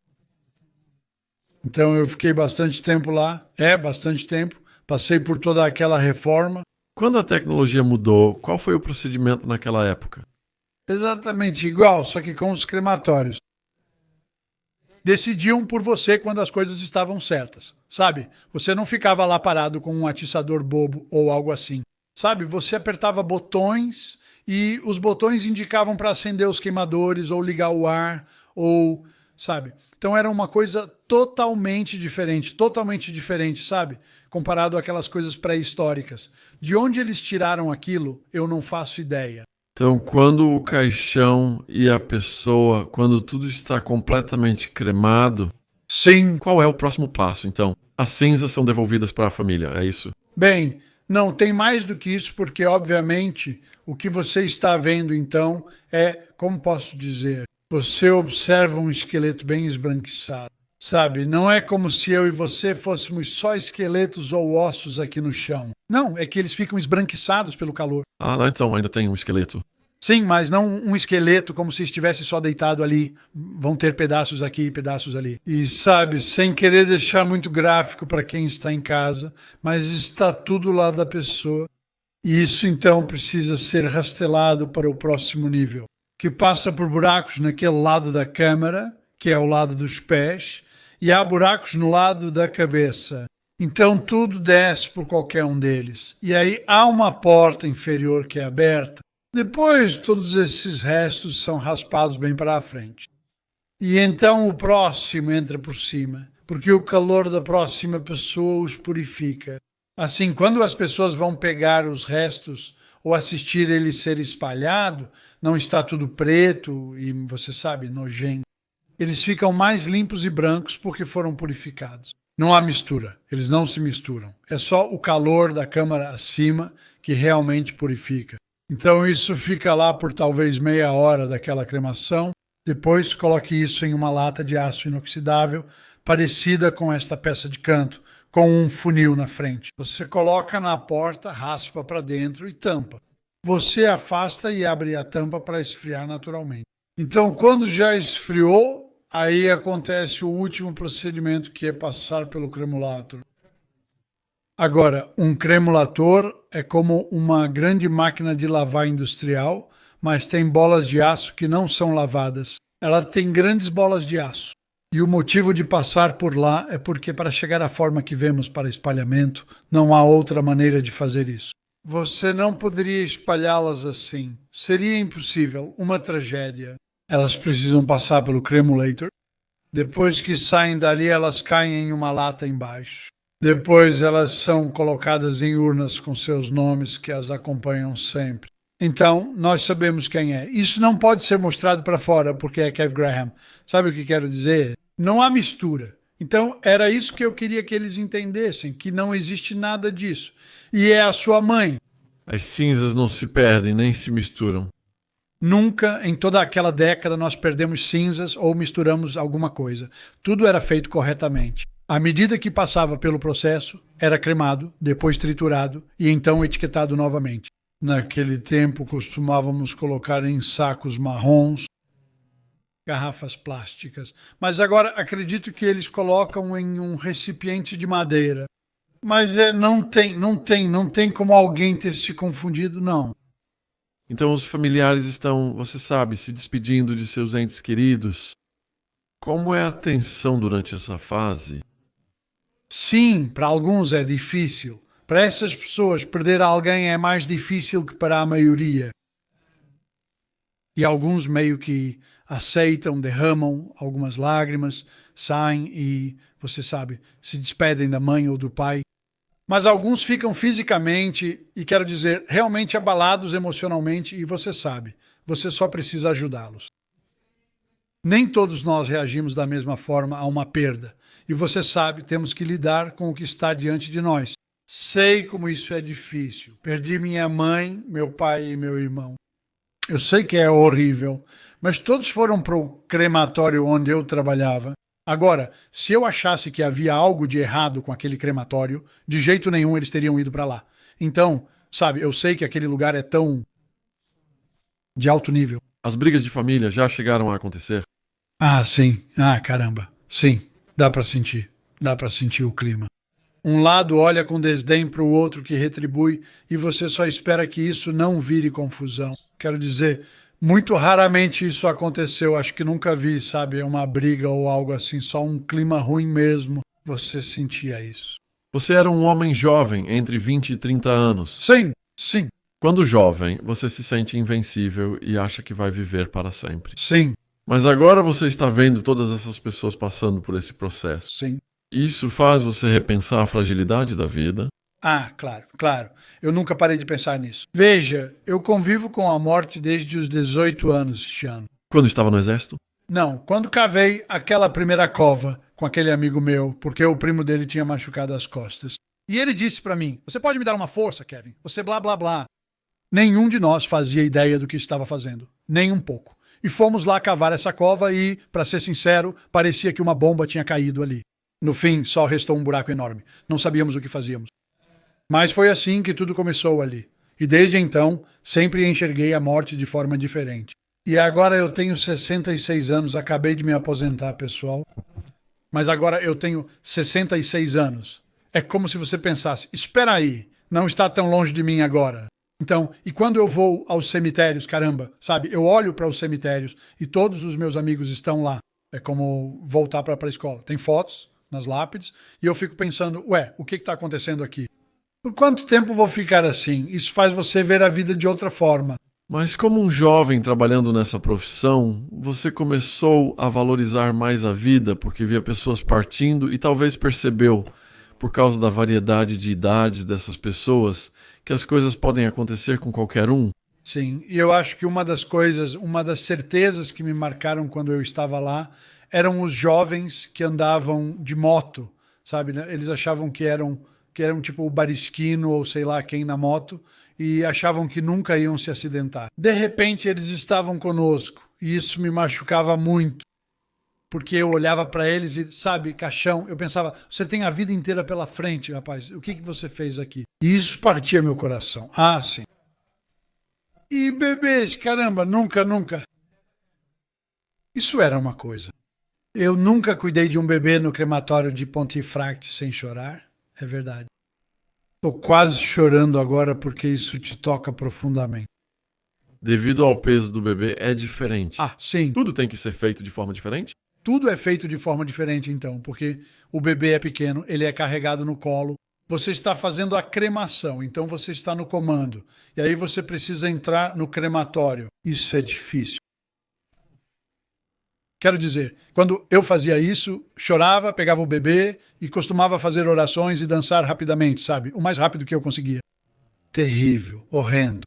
Então eu fiquei bastante tempo lá. Bastante tempo. Passei por toda aquela reforma. Quando a tecnologia mudou, qual foi o procedimento naquela época? Exatamente igual, só que com os crematórios. Decidiam por você quando as coisas estavam certas, sabe? Você não ficava lá parado com um atiçador bobo ou algo assim, sabe? Você apertava botões e os botões indicavam para acender os queimadores ou ligar o ar ou, sabe? Então era uma coisa totalmente diferente, sabe? Comparado àquelas coisas pré-históricas. De onde eles tiraram aquilo, eu não faço ideia. Então, quando o caixão e a pessoa, quando tudo está completamente cremado, Sim. qual é o próximo passo, então? As cinzas são devolvidas para a família, é isso? Bem, não tem mais do que isso, porque, obviamente, o que você está vendo, então, como posso dizer, você observa um esqueleto bem esbranquiçado, sabe? Não é como se eu e você fôssemos só esqueletos ou ossos aqui no chão. Não, é que eles ficam esbranquiçados pelo calor. Ah, então ainda tem um esqueleto. Sim, mas não um esqueleto como se estivesse só deitado ali. Vão ter pedaços aqui e pedaços ali. E sabe, sem querer deixar muito gráfico para quem está em casa, mas está tudo lá da pessoa. E isso então precisa ser rastelado para o próximo nível, que passa por buracos naquele lado da câmara, que é o lado dos pés, e há buracos no lado da cabeça. Então tudo desce por qualquer um deles. E aí há uma porta inferior que é aberta. Depois, todos esses restos são raspados bem para a frente. E então o próximo entra por cima, porque o calor da próxima pessoa os purifica. Assim, quando as pessoas vão pegar os restos ou assistir ele ser espalhado, não está tudo preto e, você sabe, nojento. Eles ficam mais limpos e brancos porque foram purificados. Não há mistura, eles não se misturam. É só o calor da câmara acima que realmente purifica. Então isso fica lá por talvez meia hora daquela cremação. Depois coloque isso em uma lata de aço inoxidável, parecida com esta peça de canto, com um funil na frente. Você coloca na porta, raspa para dentro e tampa. Você afasta e abre a tampa para esfriar naturalmente. Então, quando já esfriou, aí acontece o último procedimento, que é passar pelo cremulator. Agora, um cremulator é como uma grande máquina de lavar industrial, mas tem bolas de aço que não são lavadas. Ela tem grandes bolas de aço. E o motivo de passar por lá é porque, para chegar à forma que vemos para espalhamento, não há outra maneira de fazer isso. Você não poderia espalhá-las assim. Seria impossível, uma tragédia. Elas precisam passar pelo cremulator. Depois que saem dali, elas caem em uma lata embaixo. Depois elas são colocadas em urnas com seus nomes que as acompanham sempre. Então, nós sabemos quem é. Isso não pode ser mostrado para fora, porque é Kev Graham. Sabe o que quero dizer? Não há mistura. Então, era isso que eu queria que eles entendessem, que não existe nada disso. E é a sua mãe. As cinzas não se perdem, nem se misturam. Nunca, em toda aquela década, nós perdemos cinzas ou misturamos alguma coisa. Tudo era feito corretamente. À medida que passava pelo processo, era cremado, depois triturado e então etiquetado novamente. Naquele tempo, costumávamos colocar em sacos marrons, garrafas plásticas. Mas agora acredito que eles colocam em um recipiente de madeira. Mas não tem como alguém ter se confundido, não. Então os familiares estão, você sabe, se despedindo de seus entes queridos. Como é a tensão durante essa fase? Sim, para alguns é difícil. Para essas pessoas, perder alguém é mais difícil que para a maioria. E alguns meio que aceitam, derramam algumas lágrimas, saem e, você sabe, se despedem da mãe ou do pai. Mas alguns ficam fisicamente, e quero dizer, realmente abalados emocionalmente, e você sabe, você só precisa ajudá-los. Nem todos nós reagimos da mesma forma a uma perda. E você sabe, temos que lidar com o que está diante de nós. Sei como isso é difícil. Perdi minha mãe, meu pai e meu irmão. Eu sei que é horrível, mas todos foram para o crematório onde eu trabalhava. Agora, se eu achasse que havia algo de errado com aquele crematório, de jeito nenhum eles teriam ido para lá. Então, sabe, eu sei que aquele lugar é tão de alto nível. As brigas de família já chegaram a acontecer? Ah, sim. Ah, caramba. Sim, dá pra sentir. Dá pra sentir o clima. Um lado olha com desdém pro outro que retribui e você só espera que isso não vire confusão. Quero dizer, muito raramente isso aconteceu. Acho que nunca vi, sabe, uma briga ou algo assim, só um clima ruim mesmo. Você sentia isso. Você era um homem jovem, entre 20 e 30 anos. Sim, sim, Quando jovem, você se sente invencível e acha que vai viver para sempre. sim, Mas agora você está vendo todas essas pessoas passando por esse processo. sim. Isso faz você repensar a fragilidade da vida. Ah, claro, claro. Eu nunca parei de pensar nisso. Veja, eu convivo com a morte desde os 18 anos este ano. Quando estava no exército? Não, quando cavei aquela primeira cova com aquele amigo meu, porque o primo dele tinha machucado as costas. E ele disse pra mim: "Você pode me dar uma força, Kevin? Você blá blá blá." Nenhum de nós fazia ideia do que estava fazendo, nem um pouco. E fomos lá cavar essa cova e, pra ser sincero, parecia que uma bomba tinha caído ali. No fim, só restou um buraco enorme. Não sabíamos o que fazíamos. Mas foi assim que tudo começou ali. E desde então, sempre enxerguei a morte de forma diferente. E agora eu tenho 66 anos, acabei de me aposentar, pessoal. Mas agora eu tenho 66 anos. É como se você pensasse: espera aí, não está tão longe de mim agora. Então, e quando eu vou aos cemitérios, caramba, sabe, eu olho para os cemitérios e todos os meus amigos estão lá. É como voltar para a escola. Tem fotos nas lápides e eu fico pensando: ué, o que está acontecendo aqui? Por quanto tempo vou ficar assim? Isso faz você ver a vida de outra forma. Mas como um jovem trabalhando nessa profissão, você começou a valorizar mais a vida porque via pessoas partindo e talvez percebeu, por causa da variedade de idades dessas pessoas, que as coisas podem acontecer com qualquer um. Sim, e eu acho que uma das coisas, uma das certezas que me marcaram quando eu estava lá, eram os jovens que andavam de moto, sabe, né? Eles achavam que eram tipo o Barisquino ou sei lá quem na moto e achavam que nunca iam se acidentar. De repente eles estavam conosco e isso me machucava muito, porque eu olhava para eles e, sabe, caixão, eu pensava: você tem a vida inteira pela frente, rapaz, o que você fez aqui? E isso partia meu coração. Ah, sim. E bebês, caramba, nunca, nunca. Isso era uma coisa. Eu nunca cuidei de um bebê no crematório de Pontefract sem chorar, é verdade. Tô quase chorando agora porque isso te toca profundamente. Devido ao peso do bebê, é diferente. Ah, sim. Tudo tem que ser feito de forma diferente? Tudo é feito de forma diferente, então, porque o bebê é pequeno, ele é carregado no colo. Você está fazendo a cremação, então você está no comando. E aí você precisa entrar no crematório. Isso é difícil. Quero dizer, quando eu fazia isso, chorava, pegava o bebê e costumava fazer orações e dançar rapidamente, sabe? O mais rápido que eu conseguia. Terrível, horrendo.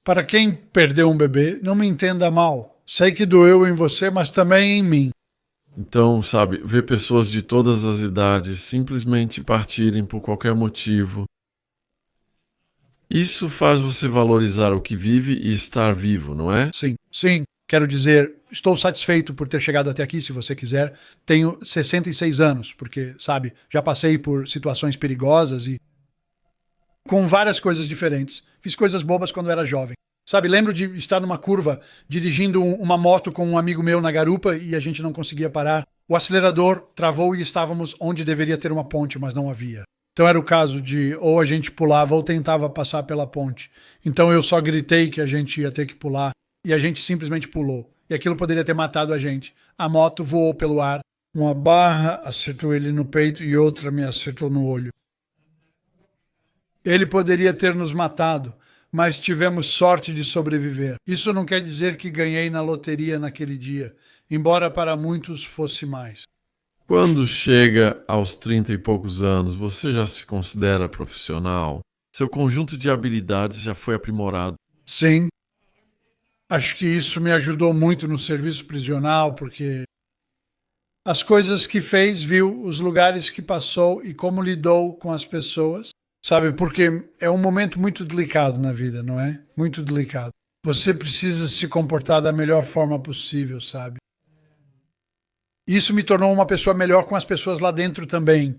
Para quem perdeu um bebê, não me entenda mal. Sei que doeu em você, mas também em mim. Então, sabe, ver pessoas de todas as idades simplesmente partirem por qualquer motivo. Isso faz você valorizar o que vive e estar vivo, não é? Sim, sim. Quero dizer, estou satisfeito por ter chegado até aqui, se você quiser. Tenho 66 anos, porque, sabe, já passei por situações perigosas e com várias coisas diferentes. Fiz coisas bobas quando era jovem. Sabe, lembro de estar numa curva, dirigindo uma moto com um amigo meu na garupa e a gente não conseguia parar. O acelerador travou e estávamos onde deveria ter uma ponte, mas não havia. Então era o caso de ou a gente pulava ou tentava passar pela ponte. Então eu só gritei que a gente ia ter que pular e a gente simplesmente pulou. E aquilo poderia ter matado a gente. A moto voou pelo ar. Uma barra acertou ele no peito e outra me acertou no olho. Ele poderia ter nos matado, mas tivemos sorte de sobreviver. Isso não quer dizer que ganhei na loteria naquele dia, embora para muitos fosse mais. Quando chega aos 30 e poucos anos, você já se considera profissional? Seu conjunto de habilidades já foi aprimorado? Sim. Acho que isso me ajudou muito no serviço prisional, porque as coisas que fez, viu, os lugares que passou e como lidou com as pessoas. Sabe, porque é um momento muito delicado na vida, não é? Muito delicado. Você precisa se comportar da melhor forma possível, sabe? Isso me tornou uma pessoa melhor com as pessoas lá dentro também,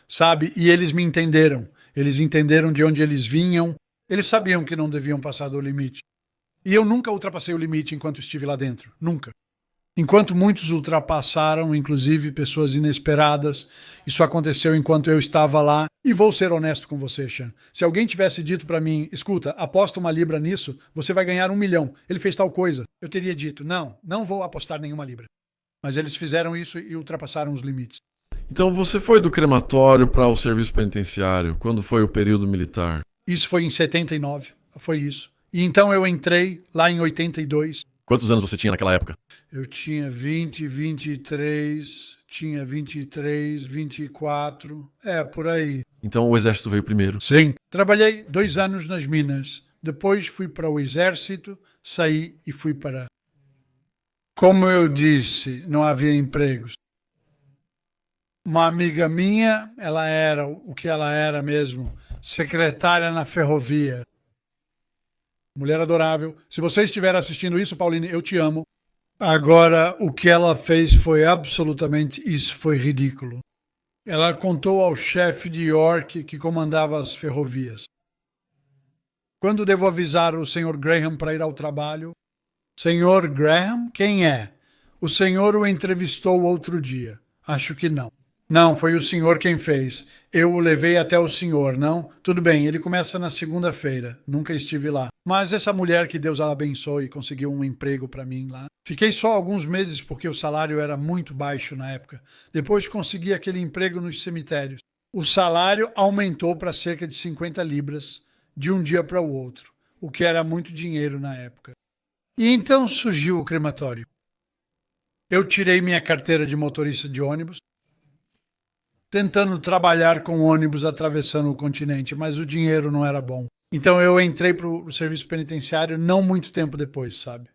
sabe? E eles me entenderam. Eles entenderam de onde eles vinham. Eles sabiam que não deviam passar do limite. E eu nunca ultrapassei o limite enquanto estive lá dentro. Nunca. Enquanto muitos ultrapassaram, inclusive pessoas inesperadas. Isso aconteceu enquanto eu estava lá. E vou ser honesto com você, Sean. Se alguém tivesse dito para mim, escuta, aposta 1 libra nisso, você vai ganhar 1 milhão. Ele fez tal coisa. Eu teria dito, não vou apostar nenhuma libra. Mas eles fizeram isso e ultrapassaram os limites. Então você foi do crematório para o serviço penitenciário. Quando foi o período militar? Isso foi em 79. Foi isso. E então eu entrei lá em 82. Quantos anos você tinha naquela época? Eu tinha 20, 23, tinha 23, 24, por aí. Então o exército veio primeiro. Sim. Trabalhei 2 anos nas minas. Depois fui para o exército, saí e fui para... Como eu disse, não havia empregos. Uma amiga minha, ela era o que ela era mesmo, secretária na ferrovia. Mulher adorável. Se você estiver assistindo isso, Pauline, eu te amo. Agora, o que ela fez foi absolutamente, isso foi ridículo. Ela contou ao chefe de York que comandava as ferrovias. Quando devo avisar o Sr. Graham para ir ao trabalho? Sr. Graham? Quem é? O senhor o entrevistou outro dia. Acho que não. Não, foi o senhor quem fez. Eu o levei até o senhor, não? Tudo bem, ele começa na segunda-feira. Nunca estive lá. Mas essa mulher, que Deus a abençoe, conseguiu um emprego para mim lá. Fiquei só alguns meses porque o salário era muito baixo na época. Depois consegui aquele emprego nos cemitérios. O salário aumentou para cerca de 50 libras de um dia para o outro, o que era muito dinheiro na época. E então surgiu o crematório. Eu tirei minha carteira de motorista de ônibus, tentando trabalhar com ônibus atravessando o continente, mas o dinheiro não era bom. Então eu entrei para o serviço penitenciário não muito tempo depois, sabe?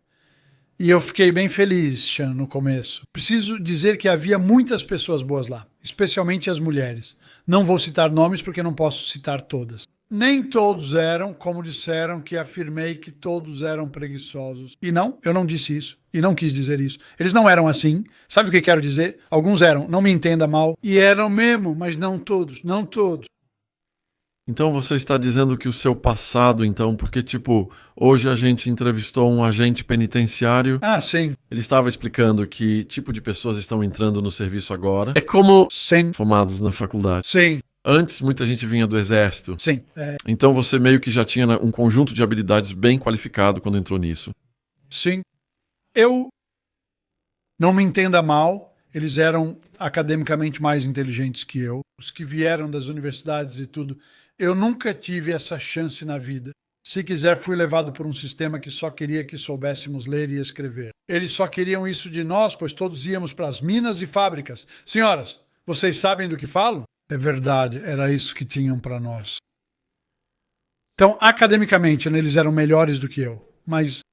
E eu fiquei bem feliz, Sean, no começo. Preciso dizer que havia muitas pessoas boas lá, especialmente as mulheres. Não vou citar nomes porque não posso citar todas. Nem todos eram, como disseram, que afirmei que todos eram preguiçosos. E não, eu não disse isso. E não quis dizer isso. Eles não eram assim. Sabe o que quero dizer? Alguns eram, não me entenda mal. E eram mesmo, mas não todos, não todos. Então você está dizendo que o seu passado, então, porque, tipo, hoje a gente entrevistou um agente penitenciário. Ah, sim. Ele estava explicando que tipo de pessoas estão entrando no serviço agora. É como Sim. formados na faculdade. Sim. Antes, muita gente vinha do exército. Sim. Então você meio que já tinha um conjunto de habilidades bem qualificado quando entrou nisso. Sim. Eu, não me entenda mal, eles eram academicamente mais inteligentes que eu. Os que vieram das universidades e tudo. Eu nunca tive essa chance na vida. Se quiser, fui levado por um sistema que só queria que soubéssemos ler e escrever. Eles só queriam isso de nós, pois todos íamos para as minas e fábricas. Senhoras, vocês sabem do que falo? É verdade, era isso que tinham para nós. Então, academicamente, eles eram melhores do que eu. Mas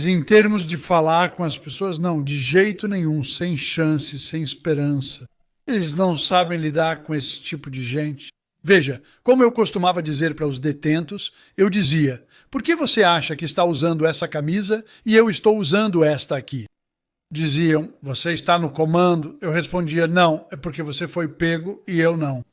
em termos de falar com as pessoas, não, de jeito nenhum, sem chance, sem esperança. Eles não sabem lidar com esse tipo de gente. Veja, como eu costumava dizer para os detentos, eu dizia, por que você acha que está usando essa camisa e eu estou usando esta aqui? Diziam, você está no comando? Eu respondia, não, é porque você foi pego e eu não.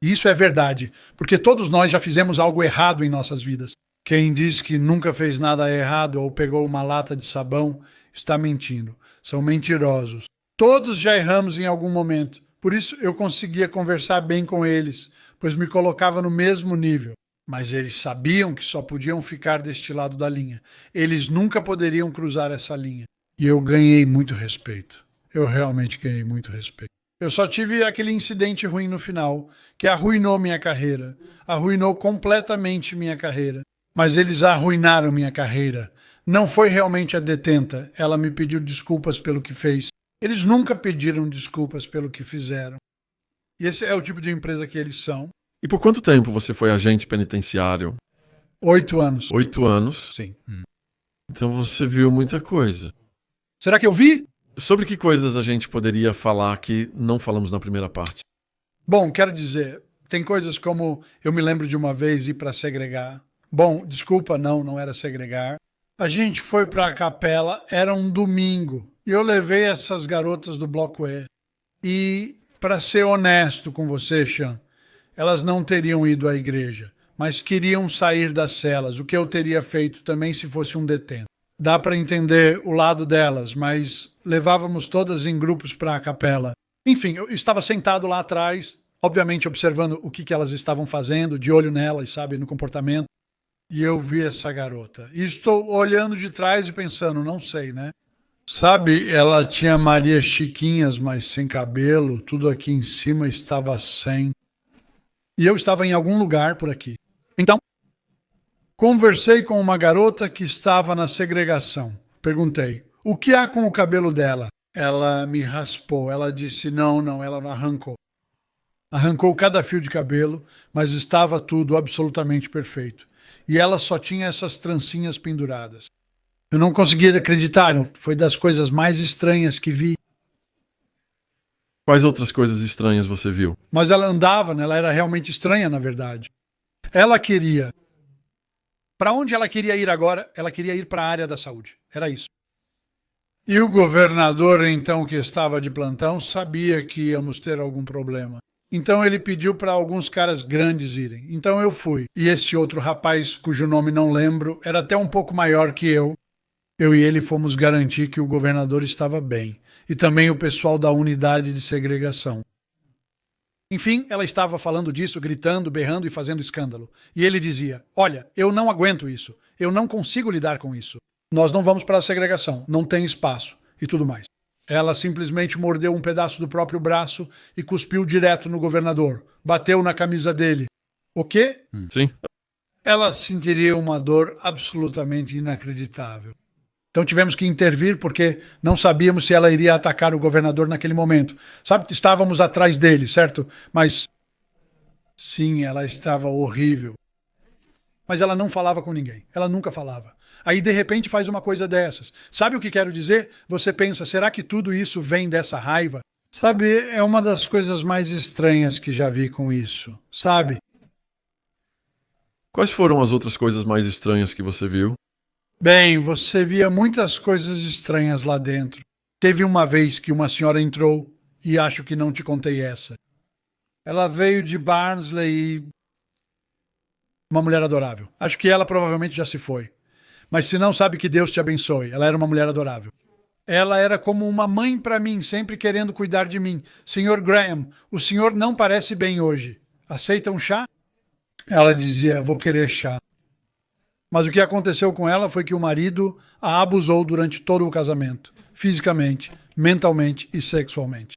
E isso é verdade, porque todos nós já fizemos algo errado em nossas vidas. Quem diz que nunca fez nada errado ou pegou uma lata de sabão, está mentindo. São mentirosos. Todos já erramos em algum momento. Por isso eu conseguia conversar bem com eles, pois me colocava no mesmo nível. Mas eles sabiam que só podiam ficar deste lado da linha. Eles nunca poderiam cruzar essa linha. E eu ganhei muito respeito. Eu realmente ganhei muito respeito. Eu só tive aquele incidente ruim no final, que arruinou minha carreira. Arruinou completamente minha carreira. Mas eles arruinaram minha carreira. Não foi realmente a detenta. Ela me pediu desculpas pelo que fez. Eles nunca pediram desculpas pelo que fizeram. E esse é o tipo de empresa que eles são. E por quanto tempo você foi agente penitenciário? 8 anos. 8 anos? Sim. Então você viu muita coisa. Será que eu vi? Sobre que coisas a gente poderia falar que não falamos na primeira parte? Bom, quero dizer, tem coisas como eu me lembro de uma vez ir para segregar. Bom, desculpa, não era segregar. A gente foi para a capela, era um domingo. E eu levei essas garotas do Bloco E. E, para ser honesto com você, Sean, elas não teriam ido à igreja, mas queriam sair das celas, o que eu teria feito também se fosse um detento. Dá para entender o lado delas, mas levávamos todas em grupos para a capela. Enfim, eu estava sentado lá atrás, obviamente observando o que elas estavam fazendo, de olho nelas, sabe, no comportamento. E eu vi essa garota. E estou olhando de trás e pensando, não sei, né? Sabe, ela tinha Maria Chiquinhas, mas sem cabelo, tudo aqui em cima estava sem. E eu estava em algum lugar por aqui. Então, conversei com uma garota que estava na segregação. Perguntei, o que há com o cabelo dela? Ela me raspou. Ela disse, não, ela não arrancou. Arrancou cada fio de cabelo, mas estava tudo absolutamente perfeito. E ela só tinha essas trancinhas penduradas. Eu não conseguia acreditar, foi das coisas mais estranhas que vi. Quais outras coisas estranhas você viu? Mas ela andava, né? Ela era realmente estranha, na verdade. Ela queria... Para onde ela queria ir agora? Ela queria ir para a área da saúde. Era isso. E o governador, então, que estava de plantão, sabia que íamos ter algum problema. Então ele pediu para alguns caras grandes irem. Então eu fui. E esse outro rapaz, cujo nome não lembro, era até um pouco maior que eu. Eu e ele fomos garantir que o governador estava bem. E também o pessoal da unidade de segregação. Enfim, ela estava falando disso, gritando, berrando e fazendo escândalo. E ele dizia, olha, eu não aguento isso. Eu não consigo lidar com isso. Nós não vamos para a segregação. Não tem espaço. E tudo mais. Ela simplesmente mordeu um pedaço do próprio braço e cuspiu direto no governador. Bateu na camisa dele. O quê? Sim. Ela sentiria uma dor absolutamente inacreditável. Então tivemos que intervir porque não sabíamos se ela iria atacar o governador naquele momento. Sabe, estávamos atrás dele, certo? Mas sim, ela estava horrível. Mas ela não falava com ninguém. Ela nunca falava. Aí, de repente, faz uma coisa dessas. Sabe o que quero dizer? Você pensa, será que tudo isso vem dessa raiva? Sabe, é uma das coisas mais estranhas que já vi com isso. Sabe? Quais foram as outras coisas mais estranhas que você viu? Bem, você via muitas coisas estranhas lá dentro. Teve uma vez que uma senhora entrou, e acho que não te contei essa. Ela veio de Barnsley e... uma mulher adorável. Acho que ela provavelmente já se foi. Mas se não, sabe que Deus te abençoe. Ela era uma mulher adorável. Ela era como uma mãe para mim, sempre querendo cuidar de mim. Senhor Graham, o senhor não parece bem hoje. Aceita um chá? Ela dizia, vou querer chá. Mas o que aconteceu com ela foi que o marido a abusou durante todo o casamento. Fisicamente, mentalmente e sexualmente.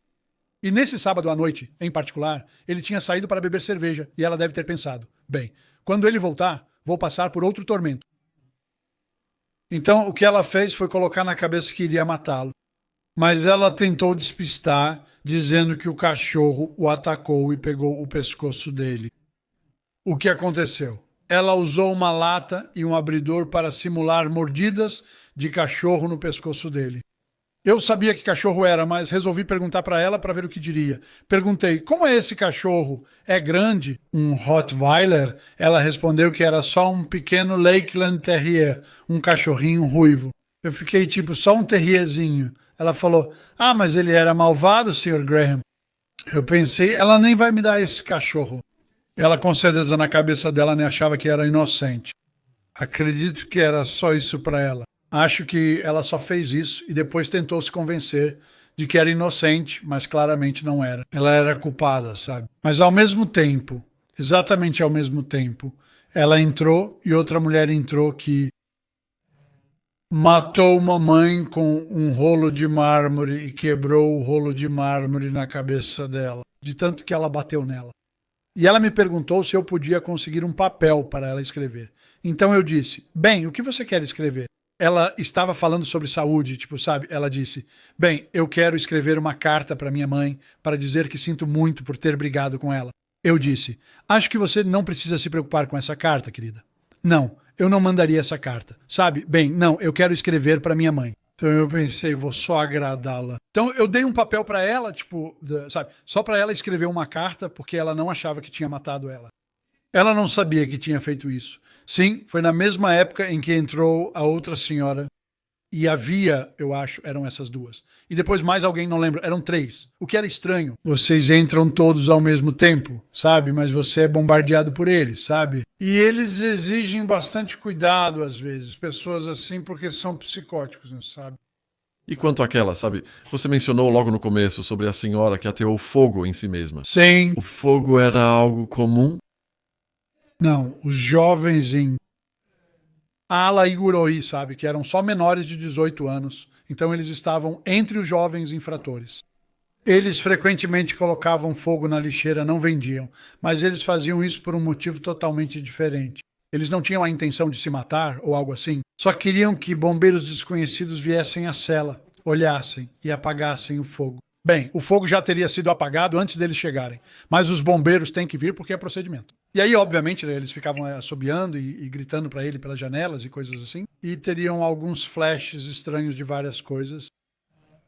E nesse sábado à noite, em particular, ele tinha saído para beber cerveja e ela deve ter pensado, bem, quando ele voltar, vou passar por outro tormento. Então, o que ela fez foi colocar na cabeça que iria matá-lo. Mas ela tentou despistar, dizendo que o cachorro o atacou e pegou o pescoço dele. O que aconteceu? Ela usou uma lata e um abridor para simular mordidas de cachorro no pescoço dele. Eu sabia que cachorro era, mas resolvi perguntar para ela para ver o que diria. Perguntei, como é esse cachorro? É grande? Um Rottweiler? Ela respondeu que era só um pequeno Lakeland Terrier, um cachorrinho ruivo. Eu fiquei tipo, só um terrierzinho. Ela falou, ah, mas ele era malvado, Sr. Graham. Eu pensei, ela nem vai me dar esse cachorro. Ela com certeza na cabeça dela nem achava que era inocente. Acredito que era só isso para ela. Acho que ela só fez isso e depois tentou se convencer de que era inocente, mas claramente não era. Ela era culpada, sabe? Mas ao mesmo tempo, exatamente ao mesmo tempo, ela entrou e outra mulher entrou que matou uma mãe com um rolo de mármore e quebrou o rolo de mármore na cabeça dela, de tanto que ela bateu nela. E ela me perguntou se eu podia conseguir um papel para ela escrever. Então eu disse, bem, o que você quer escrever? Ela estava falando sobre saúde, tipo, sabe? Ela disse, bem, eu quero escrever uma carta para minha mãe para dizer que sinto muito por ter brigado com ela. Eu disse, acho que você não precisa se preocupar com essa carta, querida. Não, eu não mandaria essa carta. Sabe? Bem, não, eu quero escrever para minha mãe. Então eu pensei, vou só agradá-la. Então eu dei um papel para ela, tipo, sabe? Só para ela escrever uma carta, porque ela não achava que tinha matado ela. Ela não sabia que tinha feito isso. Sim, foi na mesma época em que entrou a outra senhora E havia, eu acho, eram essas duas. E depois mais alguém, não lembro, eram 3. O que era estranho. Vocês entram todos ao mesmo tempo, sabe? Mas você é bombardeado por eles, sabe? E eles exigem bastante cuidado às vezes. Pessoas assim, porque são psicóticos, não sabe? E quanto àquela, sabe? Você mencionou logo no começo sobre a senhora que ateou fogo em si mesma. Sim. O fogo era algo comum? Não, os jovens em Ala e Guroi, sabe? Que eram só menores de 18 anos. Então eles estavam entre os jovens infratores. Eles frequentemente colocavam fogo na lixeira, não vendiam. Mas eles faziam isso por um motivo totalmente diferente. Eles não tinham a intenção de se matar ou algo assim. Só queriam que bombeiros desconhecidos viessem à cela, olhassem e apagassem o fogo. Bem, o fogo já teria sido apagado antes deles chegarem. Mas os bombeiros têm que vir porque é procedimento. E aí, obviamente, eles ficavam assobiando e gritando para ele pelas janelas e coisas assim. E teriam alguns flashes estranhos de várias coisas.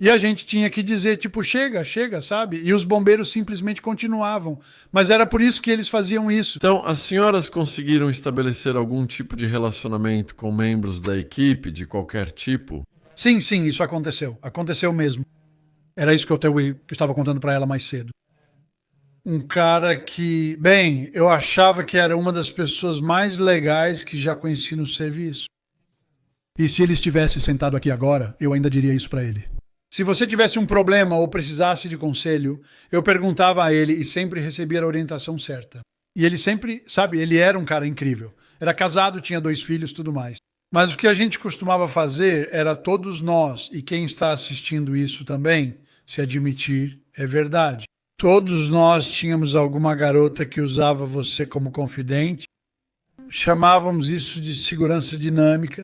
E a gente tinha que dizer, tipo, chega, chega, sabe? E os bombeiros simplesmente continuavam. Mas era por isso que eles faziam isso. Então, as senhoras conseguiram estabelecer algum tipo de relacionamento com membros da equipe, de qualquer tipo? Sim, sim, isso aconteceu. Aconteceu mesmo. Era isso que eu estava contando para ela mais cedo. Um cara que, bem, eu achava que era uma das pessoas mais legais que já conheci no serviço. E se ele estivesse sentado aqui agora, eu ainda diria isso para ele. Se você tivesse um problema ou precisasse de conselho, eu perguntava a ele e sempre recebia a orientação certa. E ele sempre, sabe, ele era um cara incrível. Era casado, tinha 2 filhos, tudo mais. Mas o que a gente costumava fazer era todos nós, e quem está assistindo isso também, se admitir, é verdade. Todos nós tínhamos alguma garota que usava você como confidente. Chamávamos isso de segurança dinâmica.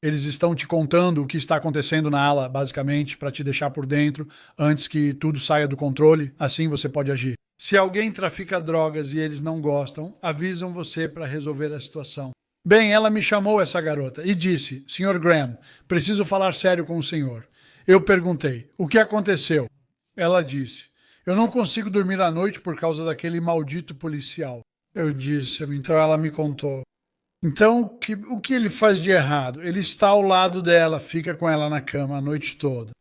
Eles estão te contando o que está acontecendo na ala, basicamente, para te deixar por dentro, antes que tudo saia do controle. Assim você pode agir. Se alguém trafica drogas e eles não gostam, avisam você para resolver a situação. Bem, ela me chamou, essa garota, e disse, Sr. Graham, preciso falar sério com o senhor. Eu perguntei, o que aconteceu? Ela disse, eu não consigo dormir à noite por causa daquele maldito policial. Eu disse, então ela me contou. Então, o que ele faz de errado? Ele está ao lado dela, fica com ela na cama a noite toda.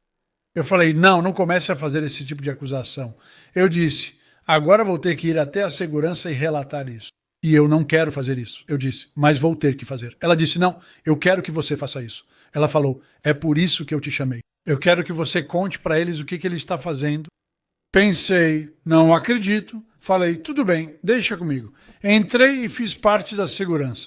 Eu falei, não comece a fazer esse tipo de acusação. Eu disse, agora vou ter que ir até a segurança e relatar isso. E eu não quero fazer isso. Eu disse, mas vou ter que fazer. Ela disse, não, eu quero que você faça isso. Ela falou, é por isso que eu te chamei. Eu quero que você conte para eles o que ele está fazendo. Pensei, não acredito. Falei, tudo bem, deixa comigo. Entrei e fiz parte da segurança.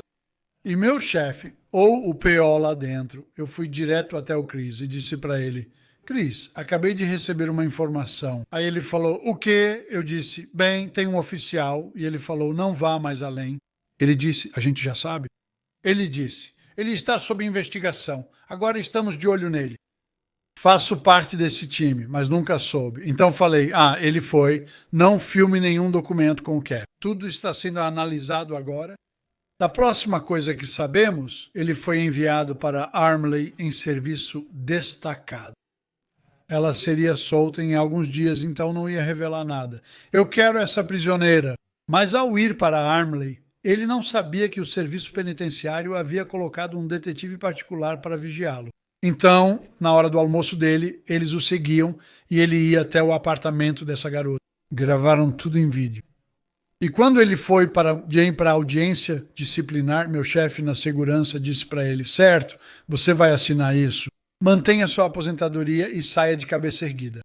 E meu chefe, ou o PO lá dentro, eu fui direto até o Chris e disse para ele, Chris, acabei de receber uma informação. Aí ele falou, o quê? Eu disse, bem, tem um oficial. E ele falou, não vá mais além. Ele disse, a gente já sabe. Ele disse, ele está sob investigação. Agora estamos de olho nele. Faço parte desse time, mas nunca soube. Então falei, ele foi. Não filme nenhum documento com o Cap. Tudo está sendo analisado agora. Da próxima coisa que sabemos, ele foi enviado para Armley em serviço destacado. Ela seria solta em alguns dias, então não ia revelar nada. Eu quero essa prisioneira. Mas ao ir para Armley, ele não sabia que o serviço penitenciário havia colocado um detetive particular para vigiá-lo. Então, na hora do almoço dele, eles o seguiam e ele ia até o apartamento dessa garota. Gravaram tudo em vídeo. E quando ele foi para a audiência disciplinar, meu chefe na segurança disse para ele, certo, você vai assinar isso. Mantenha sua aposentadoria e saia de cabeça erguida.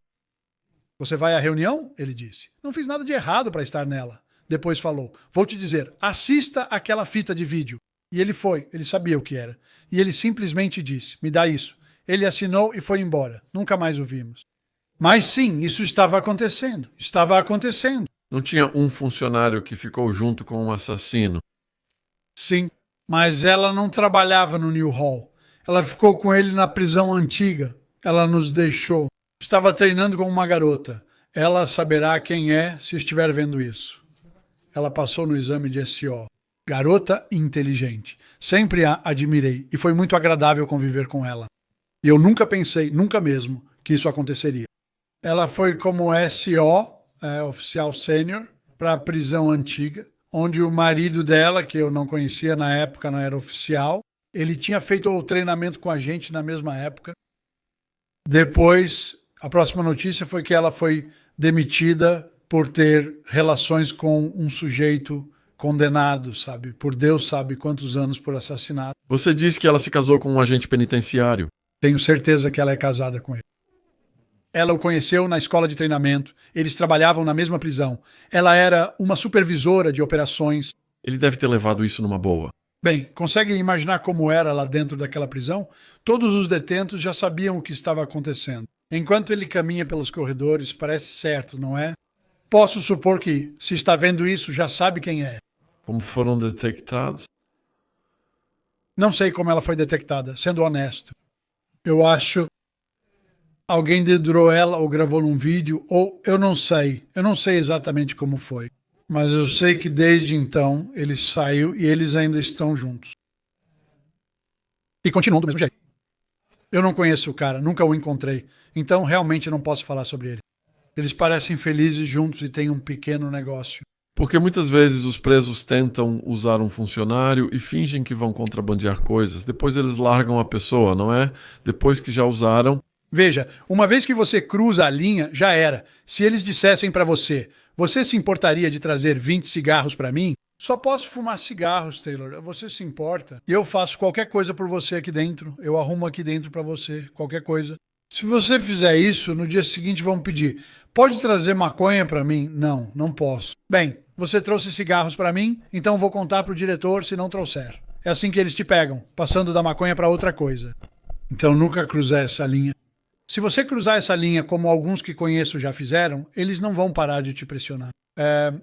Você vai à reunião? Ele disse. Não fiz nada de errado para estar nela. Depois falou, vou te dizer, assista aquela fita de vídeo. E ele foi, ele sabia o que era. E ele simplesmente disse, me dá isso. Ele assinou e foi embora. Nunca mais o vimos. Mas sim, isso estava acontecendo. Estava acontecendo. Não tinha um funcionário que ficou junto com o assassino? Sim, mas ela não trabalhava no New Hall. Ela ficou com ele na prisão antiga. Ela nos deixou. Estava treinando com uma garota. Ela saberá quem é se estiver vendo isso. Ela passou no exame de SO. Garota inteligente. Sempre a admirei e foi muito agradável conviver com ela. E eu nunca pensei, nunca mesmo, que isso aconteceria. Ela foi como SO, oficial sênior, para a prisão antiga, onde o marido dela, que eu não conhecia na época, não era oficial, Ele tinha feito o treinamento com a gente na mesma época. Depois, a próxima notícia foi que ela foi demitida por ter relações com um sujeito condenado, sabe? Por Deus sabe quantos anos por assassinato. Você disse que ela se casou com um agente penitenciário. Tenho certeza que ela é casada com ele. Ela o conheceu na escola de treinamento. Eles trabalhavam na mesma prisão. Ela era uma supervisora de operações. Ele deve ter levado isso numa boa. Bem, consegue imaginar como era lá dentro daquela prisão? Todos os detentos já sabiam o que estava acontecendo. Enquanto ele caminha pelos corredores, parece certo, não é? Posso supor que, se está vendo isso, já sabe quem é. Como foram detectados? Não sei como ela foi detectada, sendo honesto. Eu acho alguém dedurou ela ou gravou num vídeo, ou eu não sei. Eu não sei exatamente como foi. Mas eu sei que desde então ele saiu e eles ainda estão juntos. E continuam do mesmo jeito. Eu não conheço o cara, nunca o encontrei. Então realmente não posso falar sobre ele. Eles parecem felizes juntos e têm um pequeno negócio. Porque muitas vezes os presos tentam usar um funcionário e fingem que vão contrabandear coisas. Depois eles largam a pessoa, não é? Depois que já usaram. Veja, uma vez que você cruza a linha, já era. Se eles dissessem pra você, você se importaria de trazer 20 cigarros pra mim? Só posso fumar cigarros, Taylor. Você se importa? E eu faço qualquer coisa por você aqui dentro. Eu arrumo aqui dentro pra você, qualquer coisa. Se você fizer isso, no dia seguinte vão pedir: pode trazer maconha pra mim? Não, não posso. Bem, você trouxe cigarros pra mim, então vou contar pro diretor se não trouxer. É assim que eles te pegam, passando da maconha pra outra coisa. Então nunca cruzar essa linha. Se você cruzar essa linha como alguns que conheço já fizeram, eles não vão parar de te pressionar.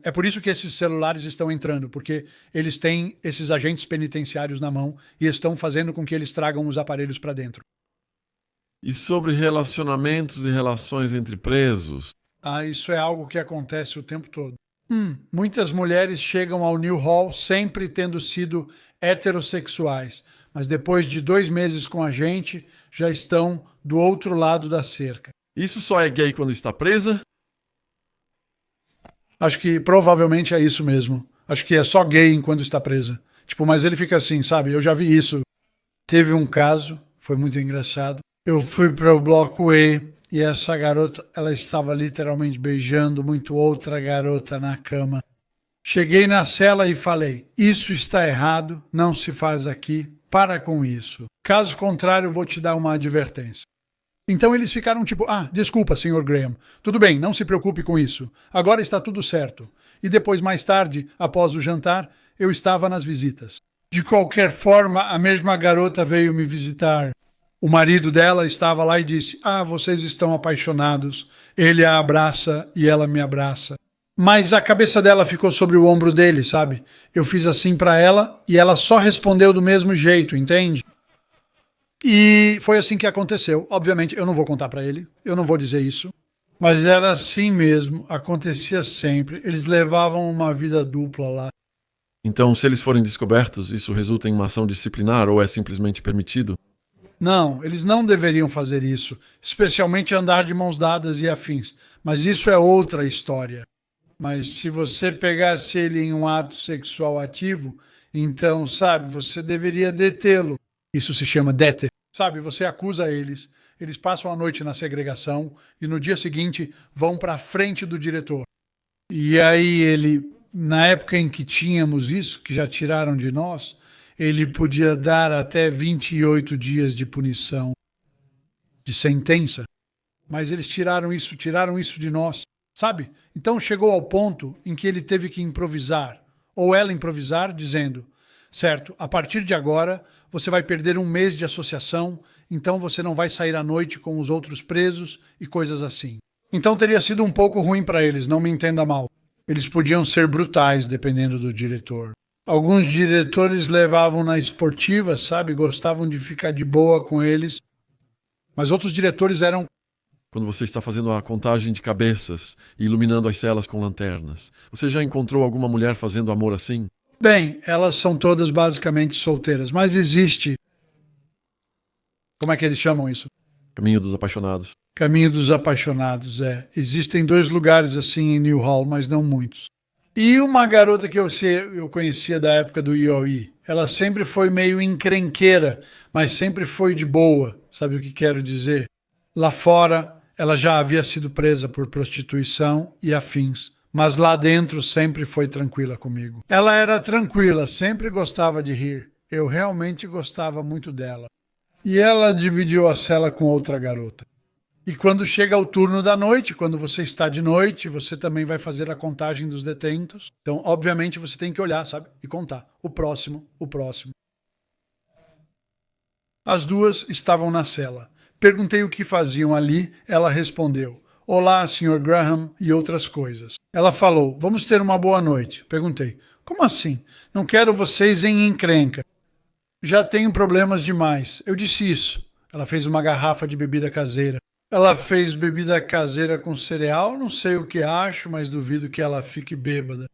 É por isso que esses celulares estão entrando, porque eles têm esses agentes penitenciários na mão e estão fazendo com que eles tragam os aparelhos para dentro. E sobre relacionamentos e relações entre presos? Isso é algo que acontece o tempo todo. Muitas mulheres chegam ao New Hall sempre tendo sido heterossexuais, mas depois de 2 meses com a gente, já estão do outro lado da cerca. Isso só é gay quando está presa? Acho que provavelmente é isso mesmo. Acho que é só gay enquanto está presa. Mas ele fica assim, sabe? Eu já vi isso. Teve um caso, foi muito engraçado. Eu fui para o bloco E e essa garota, ela estava literalmente beijando muito outra garota na cama. Cheguei na cela e falei: isso está errado, não se faz aqui, para com isso. Caso contrário, vou te dar uma advertência. Então eles ficaram tipo: desculpa, Sr. Graham. Tudo bem, não se preocupe com isso. Agora está tudo certo. E depois, mais tarde, após o jantar, eu estava nas visitas. De qualquer forma, a mesma garota veio me visitar. O marido dela estava lá e disse: vocês estão apaixonados. Ele a abraça e ela me abraça. Mas a cabeça dela ficou sobre o ombro dele, sabe? Eu fiz assim pra ela e ela só respondeu do mesmo jeito, entende? E foi assim que aconteceu. Obviamente, eu não vou contar pra ele, eu não vou dizer isso. Mas era assim mesmo, acontecia sempre. Eles levavam uma vida dupla lá. Então, se eles forem descobertos, isso resulta em uma ação disciplinar ou é simplesmente permitido? Não, eles não deveriam fazer isso, especialmente andar de mãos dadas e afins. Mas isso é outra história. Mas se você pegasse ele em um ato sexual ativo, então, sabe, você deveria detê-lo. Isso se chama deter. Sabe, você acusa eles, eles passam a noite na segregação e no dia seguinte vão para a frente do diretor. E aí ele, na época em que tínhamos isso, que já tiraram de nós, ele podia dar até 28 dias de punição, de sentença. Mas eles tiraram isso de nós, sabe? Então chegou ao ponto em que ele teve que improvisar, ou ela improvisar, dizendo: certo, a partir de agora você vai perder 1 mês de associação, então você não vai sair à noite com os outros presos e coisas assim. Então teria sido um pouco ruim para eles, não me entenda mal. Eles podiam ser brutais dependendo do diretor. Alguns diretores levavam na esportiva, sabe? Gostavam de ficar de boa com eles. Mas outros diretores eram... Quando você está fazendo a contagem de cabeças e iluminando as celas com lanternas, você já encontrou alguma mulher fazendo amor assim? Bem, elas são todas basicamente solteiras, mas existe... Como é que eles chamam isso? Caminho dos apaixonados. Caminho dos apaixonados, é. Existem 2 lugares assim em New Hall, mas não muitos. E uma garota que eu conhecia da época do IOI, ela sempre foi meio encrenqueira, mas sempre foi de boa, sabe o que quero dizer? Lá fora, ela já havia sido presa por prostituição e afins, mas lá dentro sempre foi tranquila comigo. Ela era tranquila, sempre gostava de rir. Eu realmente gostava muito dela. E ela dividiu a cela com outra garota. E quando chega o turno da noite, quando você está de noite, você também vai fazer a contagem dos detentos. Então, obviamente, você tem que olhar, sabe? E contar. O próximo, o próximo. As duas estavam na cela. Perguntei o que faziam ali, ela respondeu: "Olá, Sr. Graham", e outras coisas. Ela falou: "Vamos ter uma boa noite." Perguntei: "Como assim? Não quero vocês em encrenca. Já tenho problemas demais." Eu disse isso. Ela fez uma garrafa de bebida caseira. Ela fez bebida caseira com cereal, não sei o que acho, mas duvido que ela fique bêbada.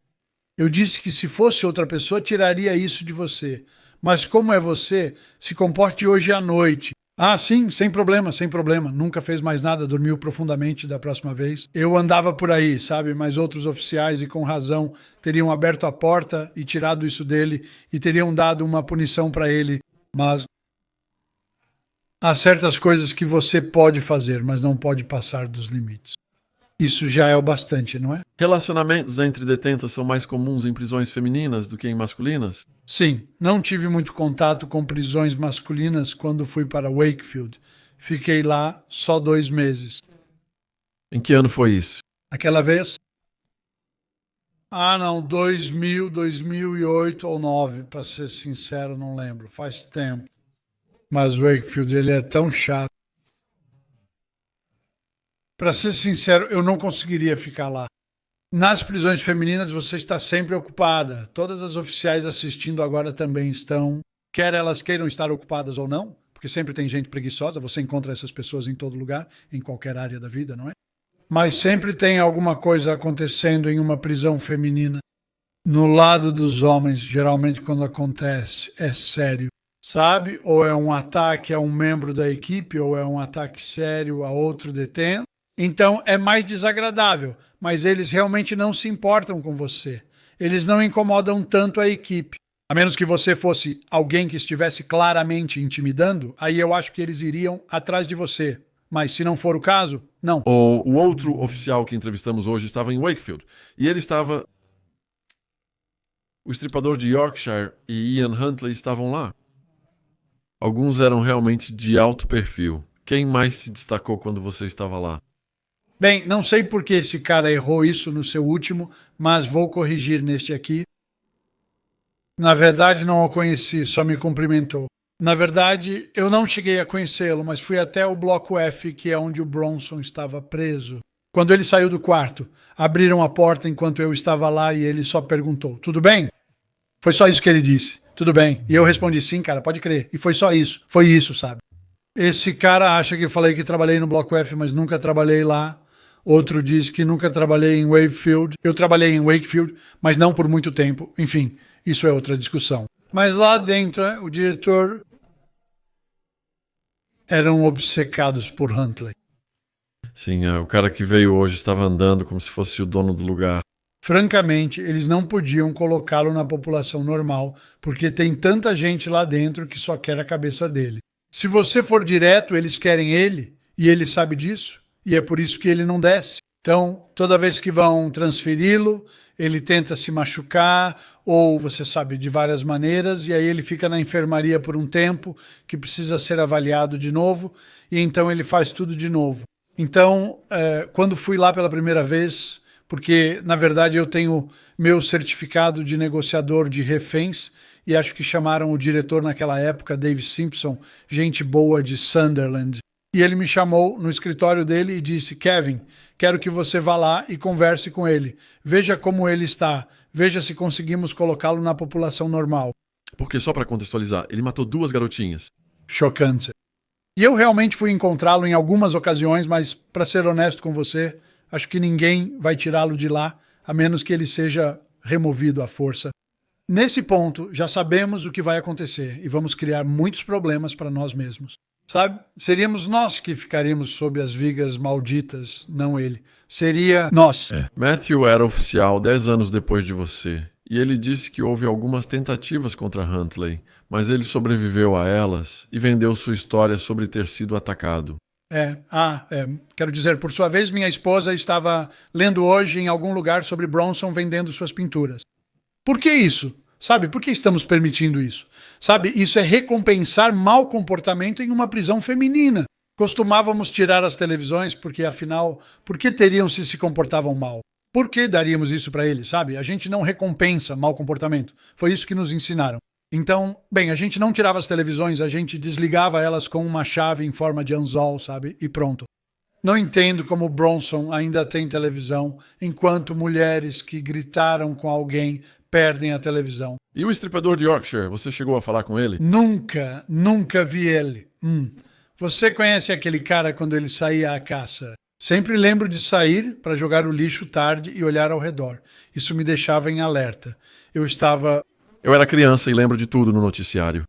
Eu disse que se fosse outra pessoa, tiraria isso de você. Mas como é você, se comporte hoje à noite. Ah, sim, sem problema, sem problema. Nunca fez mais nada, dormiu profundamente da próxima vez. Eu andava por aí, sabe? Mas outros oficiais, e com razão, teriam aberto a porta e tirado isso dele e teriam dado uma punição para ele. Mas há certas coisas que você pode fazer, mas não pode passar dos limites. Isso já é o bastante, não é? Relacionamentos entre detentas são mais comuns em prisões femininas do que em masculinas? Sim, não tive muito contato com prisões masculinas quando fui para Wakefield. Fiquei lá só 2 meses. Em que ano foi isso? Aquela vez? Ah, não, 2000, 2008 ou 2009, para ser sincero, não lembro. Faz tempo. Mas Wakefield, ele é tão chato. Para ser sincero, eu não conseguiria ficar lá. Nas prisões femininas você está sempre ocupada. Todas as oficiais assistindo agora também estão, quer elas queiram estar ocupadas ou não, porque sempre tem gente preguiçosa, você encontra essas pessoas em todo lugar, em qualquer área da vida, não é? Mas sempre tem alguma coisa acontecendo em uma prisão feminina. No lado dos homens, geralmente quando acontece, é sério. Sabe? Ou é um ataque a um membro da equipe, ou é um ataque sério a outro detento. Então é mais desagradável, mas eles realmente não se importam com você. Eles não incomodam tanto a equipe. A menos que você fosse alguém que estivesse claramente intimidando, aí eu acho que eles iriam atrás de você. Mas se não for o caso, não. O outro oficial que entrevistamos hoje estava em Wakefield. E ele estava... O estripador de Yorkshire e Ian Huntley estavam lá. Alguns eram realmente de alto perfil. Quem mais se destacou quando você estava lá? Bem, não sei por que esse cara errou isso no seu último, mas vou corrigir neste aqui. Na verdade, não o conheci, só me cumprimentou. Na verdade, eu não cheguei a conhecê-lo, mas fui até o Bloco F, que é onde o Bronson estava preso. Quando ele saiu do quarto, abriram a porta enquanto eu estava lá e ele só perguntou: "Tudo bem?" Foi só isso que ele disse. "Tudo bem." E eu respondi: "Sim, cara, pode crer." E foi só isso. Foi isso, sabe? Esse cara acha que eu falei que trabalhei no Bloco F, mas nunca trabalhei lá. Outro diz que nunca trabalhei em Wakefield. Eu trabalhei em Wakefield, mas não por muito tempo. Enfim, isso é outra discussão. Mas lá dentro, o diretor eram obcecados por Huntley. Sim, o cara que veio hoje estava andando como se fosse o dono do lugar. Francamente, eles não podiam colocá-lo na população normal, porque tem tanta gente lá dentro que só quer a cabeça dele. Se você for direto, eles querem ele, e ele sabe disso. E é por isso que ele não desce. Então, toda vez que vão transferi-lo, ele tenta se machucar, ou você sabe, de várias maneiras, e aí ele fica na enfermaria por um tempo, que precisa ser avaliado de novo, e então ele faz tudo de novo. Então, quando fui lá pela primeira vez, porque, na verdade, eu tenho meu certificado de negociador de reféns, e acho que chamaram o diretor naquela época, Dave Simpson, gente boa de Sunderland. E ele me chamou no escritório dele e disse: "Kevin, quero que você vá lá e converse com ele. Veja como ele está. Veja se conseguimos colocá-lo na população normal." Porque, só para contextualizar, ele matou 2 garotinhas. Chocante. E eu realmente fui encontrá-lo em algumas ocasiões, mas, para ser honesto com você, acho que ninguém vai tirá-lo de lá, a menos que ele seja removido à força. Nesse ponto, já sabemos o que vai acontecer e vamos criar muitos problemas para nós mesmos. Sabe? Seríamos nós que ficaríamos sob as vigas malditas, não ele. Seria nós. Matthew era oficial 10 anos depois de você, e ele disse que houve algumas tentativas contra Huntley, mas ele sobreviveu a elas e vendeu sua história sobre ter sido atacado. Quero dizer, por sua vez, minha esposa estava lendo hoje em algum lugar sobre Bronson vendendo suas pinturas. Por que isso? Sabe, por que estamos permitindo isso? Sabe, isso é recompensar mau comportamento em uma prisão feminina. Costumávamos tirar as televisões porque, afinal, por que teriam se comportavam mal? Por que daríamos isso para eles, sabe? A gente não recompensa mau comportamento. Foi isso que nos ensinaram. Então, bem, a gente não tirava as televisões, a gente desligava elas com uma chave em forma de anzol, sabe? E pronto. Não entendo como Bronson ainda tem televisão, enquanto mulheres que gritaram com alguém perdem a televisão. E o estripador de Yorkshire, você chegou a falar com ele? Nunca vi ele. Você conhece aquele cara quando ele saía à caça? Sempre lembro de sair para jogar o lixo tarde e olhar ao redor. Isso me deixava em alerta. Eu era criança e lembro de tudo no noticiário.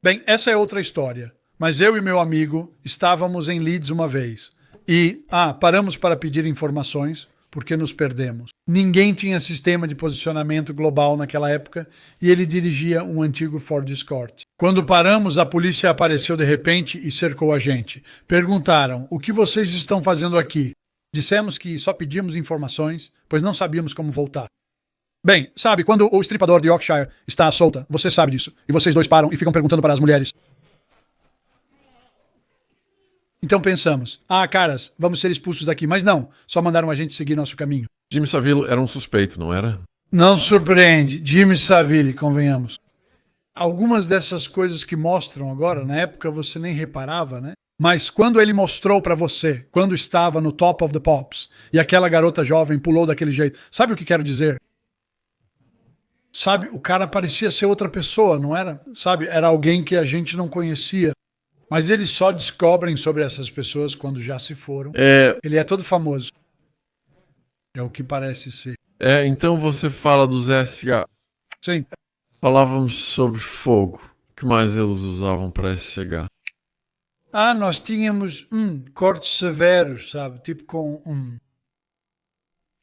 Bem, essa é outra história. Mas eu e meu amigo estávamos em Leeds uma vez. E, paramos para pedir informações, porque nos perdemos. Ninguém tinha sistema de posicionamento global naquela época e ele dirigia um antigo Ford Escort. Quando paramos, a polícia apareceu de repente e cercou a gente. Perguntaram, o que vocês estão fazendo aqui? Dissemos que só pedíamos informações, pois não sabíamos como voltar. Bem, sabe, quando o estripador de Yorkshire está à solta, você sabe disso, e vocês dois param e ficam perguntando para as mulheres. Então pensamos, caras, vamos ser expulsos daqui. Mas não, só mandaram a gente seguir nosso caminho. Jimmy Savile era um suspeito, não era? Não surpreende, Jimmy Savile, convenhamos. Algumas dessas coisas que mostram agora, na época você nem reparava, né? Mas quando ele mostrou pra você, quando estava no Top of the Pops, e aquela garota jovem pulou daquele jeito, sabe o que quero dizer? Sabe, o cara parecia ser outra pessoa, não era? Sabe, era alguém que a gente não conhecia. Mas eles só descobrem sobre essas pessoas quando já se foram. Ele é todo famoso. É o que parece ser. Então você fala dos SH. Sim. Falávamos sobre fogo. O que mais eles usavam para SH? Nós tínhamos cortes severos, sabe? Tipo com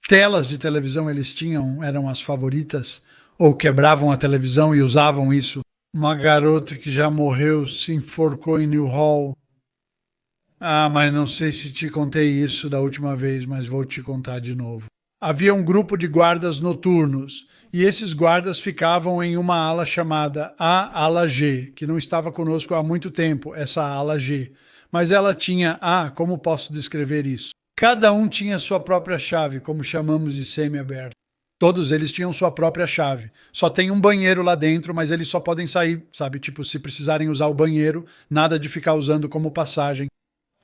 telas de televisão eles tinham, eram as favoritas. Ou quebravam a televisão e usavam isso. Uma garota que já morreu se enforcou em Newhall. Mas não sei se te contei isso da última vez, mas vou te contar de novo. Havia um grupo de guardas noturnos, e esses guardas ficavam em uma ala chamada a Ala G, que não estava conosco há muito tempo, essa Ala G. Mas ela tinha, como posso descrever isso? Cada um tinha sua própria chave, como chamamos de semi-aberto. Todos eles tinham sua própria chave. Só tem um banheiro lá dentro, mas eles só podem sair, sabe? Tipo, se precisarem usar o banheiro, nada de ficar usando como passagem.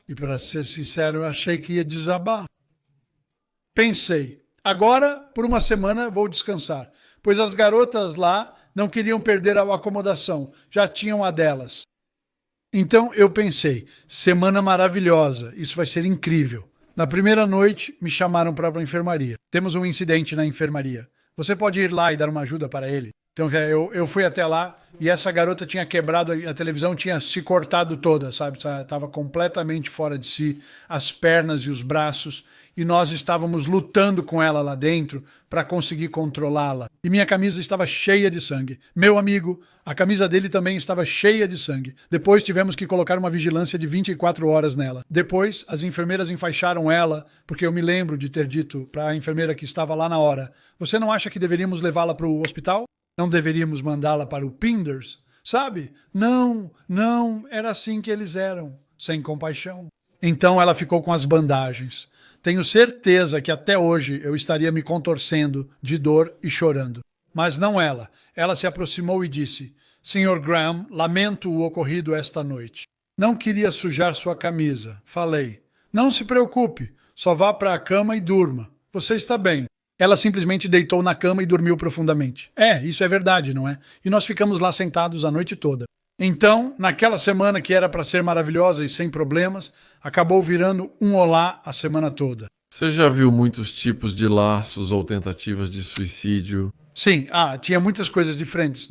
E para ser sincero, eu achei que ia desabar. Pensei, agora, por uma semana, vou descansar. Pois as garotas lá não queriam perder a acomodação, já tinham a delas. Então eu pensei, semana maravilhosa, isso vai ser incrível. Na primeira noite, me chamaram para a enfermaria. Temos um incidente na enfermaria. Você pode ir lá e dar uma ajuda para ele? Então eu fui até lá e essa garota tinha quebrado, a televisão tinha se cortado toda, sabe? Estava completamente fora de si, as pernas e os braços. E nós estávamos lutando com ela lá dentro para conseguir controlá-la. E minha camisa estava cheia de sangue. Meu amigo, a camisa dele também estava cheia de sangue. Depois tivemos que colocar uma vigilância de 24 horas nela. Depois, as enfermeiras enfaixaram ela, porque eu me lembro de ter dito para a enfermeira que estava lá na hora, você não acha que deveríamos levá-la para o hospital? Não deveríamos mandá-la para o Pinders? Sabe? Não, era assim que eles eram, sem compaixão. Então ela ficou com as bandagens. Tenho certeza que até hoje eu estaria me contorcendo de dor e chorando. Mas não ela. Ela se aproximou e disse, Sr. Graham, lamento o ocorrido esta noite. Não queria sujar sua camisa. Falei, não se preocupe, só vá para a cama e durma. Você está bem. Ela simplesmente deitou na cama e dormiu profundamente. Isso é verdade, não é? E nós ficamos lá sentados a noite toda. Então, naquela semana que era para ser maravilhosa e sem problemas, acabou virando um olá a semana toda. Você já viu muitos tipos de laços ou tentativas de suicídio? Sim, tinha muitas coisas diferentes.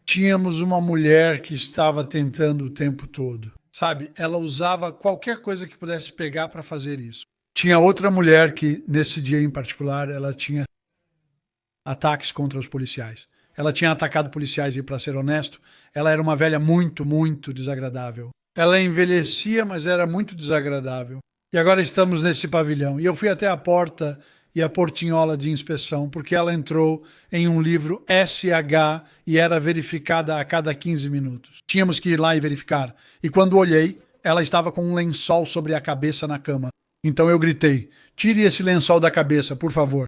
Tínhamos uma mulher que estava tentando o tempo todo. Sabe, ela usava qualquer coisa que pudesse pegar para fazer isso. Tinha outra mulher que, nesse dia em particular, ela tinha ataques contra os policiais. Ela tinha atacado policiais e, para ser honesto, ela era uma velha muito, muito desagradável. Ela envelhecia, mas era muito desagradável. E agora estamos nesse pavilhão. E eu fui até a porta e a portinhola de inspeção, porque ela entrou em um livro SH e era verificada a cada 15 minutos. Tínhamos que ir lá e verificar. E quando olhei, ela estava com um lençol sobre a cabeça na cama. Então eu gritei: tire esse lençol da cabeça, por favor.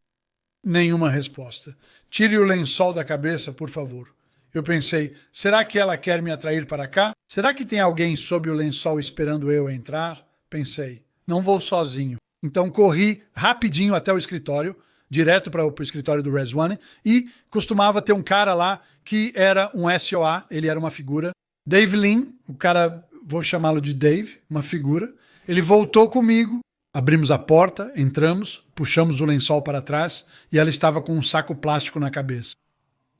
Nenhuma resposta. Tire o lençol da cabeça, por favor. Eu pensei, será que ela quer me atrair para cá? Será que tem alguém sob o lençol esperando eu entrar? Pensei, não vou sozinho. Então corri rapidinho até o escritório, direto para o escritório do Res One, e costumava ter um cara lá que era um SOA, ele era uma figura. Dave Lin, o cara, vou chamá-lo de Dave, uma figura. Ele voltou comigo, abrimos a porta, entramos, puxamos o lençol para trás e ela estava com um saco plástico na cabeça.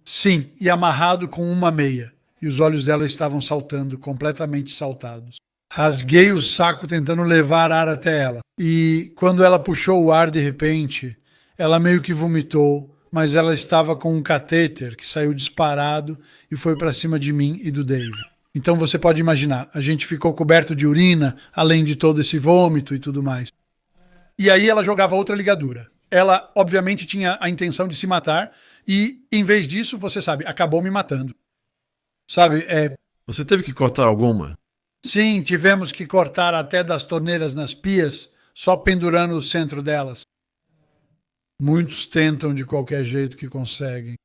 Sim, e amarrado com uma meia. E os olhos dela estavam saltando, completamente saltados. Rasguei o saco tentando levar ar até ela. E quando ela puxou o ar de repente, ela meio que vomitou, mas ela estava com um catéter que saiu disparado e foi para cima de mim e do Dave. Então você pode imaginar, a gente ficou coberto de urina, além de todo esse vômito e tudo mais. E aí ela jogava outra ligadura. Ela, obviamente, tinha a intenção de se matar e, em vez disso, você sabe, acabou me matando. Sabe, Você teve que cortar alguma? Sim, tivemos que cortar até das torneiras nas pias, só pendurando o centro delas. Muitos tentam de qualquer jeito que conseguem.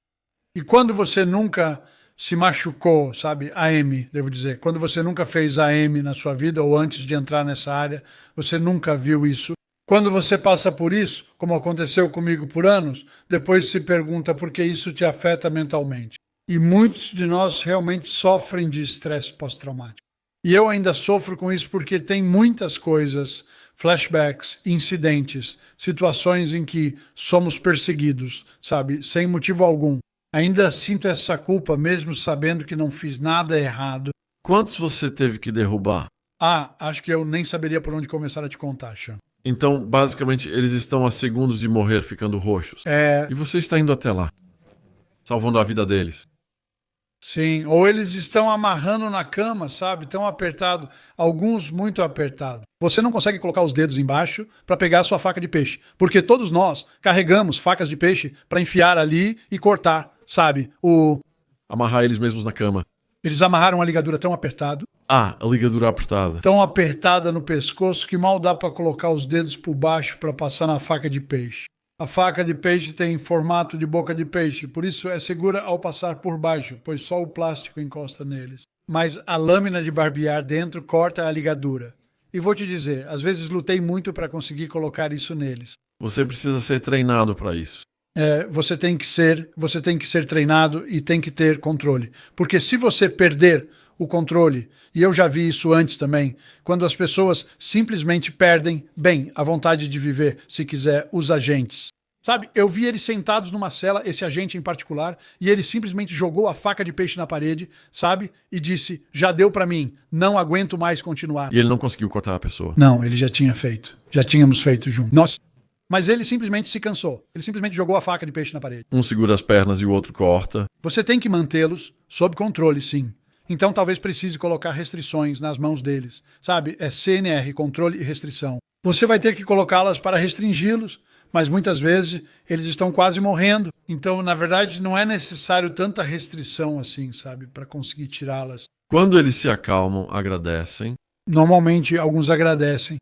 E quando você nunca se machucou, sabe, AM, devo dizer, quando você nunca fez AM na sua vida ou antes de entrar nessa área, você nunca viu isso. Quando você passa por isso, como aconteceu comigo por anos, depois se pergunta por que isso te afeta mentalmente. E muitos de nós realmente sofrem de estresse pós-traumático. E eu ainda sofro com isso porque tem muitas coisas, flashbacks, incidentes, situações em que somos perseguidos, sabe, sem motivo algum. Ainda sinto essa culpa, mesmo sabendo que não fiz nada errado. Quantos você teve que derrubar? Acho que eu nem saberia por onde começar a te contar, Sean. Então, basicamente, eles estão a segundos de morrer ficando roxos. E você está indo até lá, salvando a vida deles. Sim, ou eles estão amarrando na cama, sabe? Tão apertado, alguns muito apertado. Você não consegue colocar os dedos embaixo para pegar a sua faca de peixe, porque todos nós carregamos facas de peixe para enfiar ali e cortar, sabe? Amarrar eles mesmos na cama. Eles amarraram a ligadura tão apertado, A ligadura apertada. tão apertada no pescoço que mal dá para colocar os dedos por baixo para passar na faca de peixe. A faca de peixe tem formato de boca de peixe, por isso é segura ao passar por baixo, pois só o plástico encosta neles. Mas a lâmina de barbear dentro corta a ligadura. E vou te dizer, às vezes lutei muito para conseguir colocar isso neles. Você precisa ser treinado para isso. Você tem que ser treinado e tem que ter controle. Porque se você perder o controle, e eu já vi isso antes também, quando as pessoas simplesmente perdem, a vontade de viver, se quiser, os agentes. Sabe, eu vi eles sentados numa cela, esse agente em particular, e ele simplesmente jogou a faca de peixe na parede, sabe, e disse, já deu pra mim, não aguento mais continuar. E ele não conseguiu cortar a pessoa. Não, ele já tinha feito, já tínhamos feito junto. Nós... Mas ele simplesmente se cansou. Ele simplesmente jogou a faca de peixe na parede. Um segura as pernas e o outro corta. Você tem que mantê-los sob controle, sim. Então talvez precise colocar restrições nas mãos deles. Sabe, é CNR, controle e restrição. Você vai ter que colocá-las para restringi-los, mas muitas vezes eles estão quase morrendo. Então, na verdade, não é necessário tanta restrição assim, sabe, para conseguir tirá-las. Quando eles se acalmam, agradecem. Normalmente, alguns agradecem.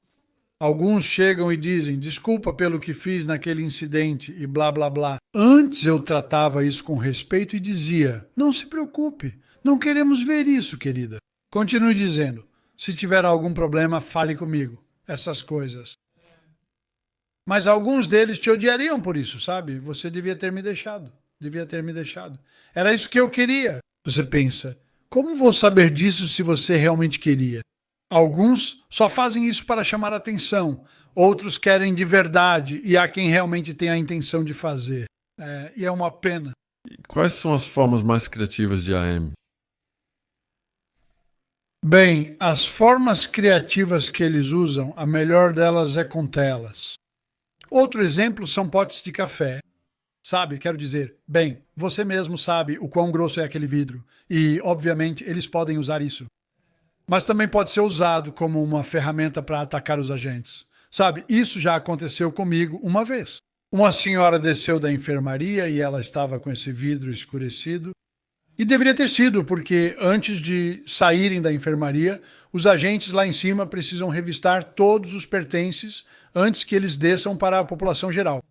Alguns chegam e dizem, desculpa pelo que fiz naquele incidente e blá, blá, blá. Antes eu tratava isso com respeito e dizia, não se preocupe, não queremos ver isso, querida. Continue dizendo, se tiver algum problema, fale comigo. Essas coisas. Mas alguns deles te odiariam por isso, sabe? Você devia ter me deixado. Era isso que eu queria. Você pensa, como vou saber disso se você realmente queria? Alguns só fazem isso para chamar atenção, outros querem de verdade e há quem realmente tem a intenção de fazer. E é uma pena. E quais são as formas mais criativas de AM? Bem, as formas criativas que eles usam, a melhor delas é com telas. Outro exemplo são potes de café. Sabe, quero dizer, bem, você mesmo sabe o quão grosso é aquele vidro e, obviamente, eles podem usar isso. Mas também pode ser usado como uma ferramenta para atacar os agentes. Sabe, isso já aconteceu comigo uma vez. Uma senhora desceu da enfermaria e ela estava com esse vidro escurecido. E deveria ter sido, porque antes de saírem da enfermaria, os agentes lá em cima precisam revistar todos os pertences antes que eles desçam para a população geral.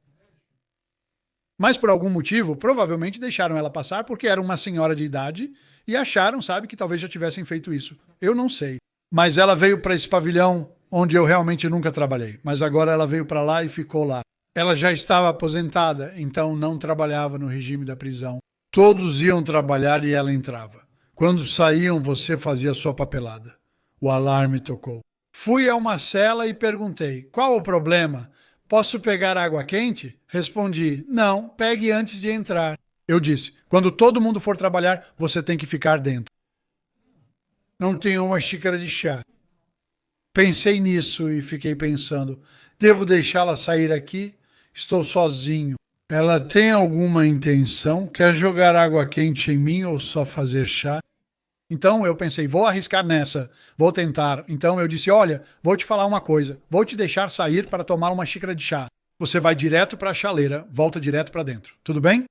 Mas por algum motivo, provavelmente deixaram ela passar porque era uma senhora de idade e acharam, sabe, que talvez já tivessem feito isso. Eu não sei. Mas ela veio para esse pavilhão onde eu realmente nunca trabalhei. Mas agora ela veio para lá e ficou lá. Ela já estava aposentada, então não trabalhava no regime da prisão. Todos iam trabalhar e ela entrava. Quando saíam, você fazia sua papelada. O alarme tocou. Fui a uma cela e perguntei, qual o problema? Posso pegar água quente? Respondi, não, pegue antes de entrar. Eu disse, quando todo mundo for trabalhar, você tem que ficar dentro. Não tenho uma xícara de chá. Pensei nisso e fiquei pensando, devo deixá-la sair aqui? Estou sozinho. Ela tem alguma intenção? Quer jogar água quente em mim ou só fazer chá? Então eu pensei, vou arriscar nessa, vou tentar. Então eu disse, olha, vou te falar uma coisa, vou te deixar sair para tomar uma xícara de chá. Você vai direto para a chaleira, volta direto para dentro. Tudo bem?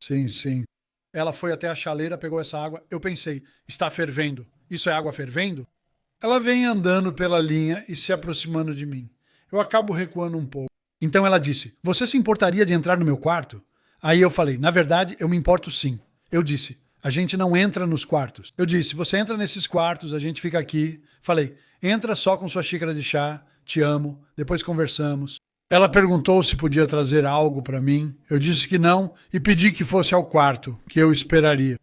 Sim, sim. Ela foi até a chaleira, pegou essa água. Eu pensei, está fervendo. Isso é água fervendo? Ela vem andando pela linha e se aproximando de mim. Eu acabo recuando um pouco. Então ela disse, você se importaria de entrar no meu quarto? Aí eu falei, na verdade, eu me importo sim. Eu disse, a gente não entra nos quartos. Eu disse, você entra nesses quartos, a gente fica aqui. Falei, entra só com sua xícara de chá, te amo, depois conversamos. Ela perguntou se podia trazer algo para mim. Eu disse que não e pedi que fosse ao quarto, que eu esperaria.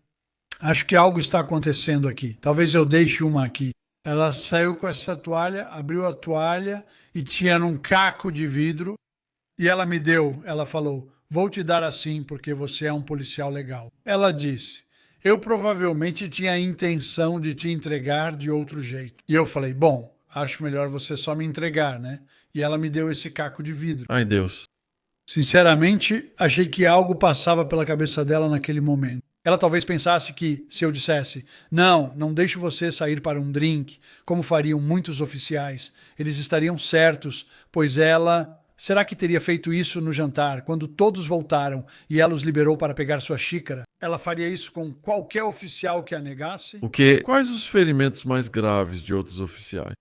Acho que algo está acontecendo aqui. Talvez eu deixe uma aqui. Ela saiu com essa toalha, abriu a toalha e tinha num caco de vidro. E ela me deu, ela falou, vou te dar assim porque você é um policial legal. Ela disse, eu provavelmente tinha a intenção de te entregar de outro jeito. E eu falei, bom, acho melhor você só me entregar, né? E ela me deu esse caco de vidro. Ai, Deus. Sinceramente, achei que algo passava pela cabeça dela naquele momento. Ela talvez pensasse que, se eu dissesse, não deixo você sair para um drink, como fariam muitos oficiais, eles estariam certos, pois ela... Será que teria feito isso no jantar, quando todos voltaram e ela os liberou para pegar sua xícara? Ela faria isso com qualquer oficial que a negasse? O quê? Quais os ferimentos mais graves de outros oficiais?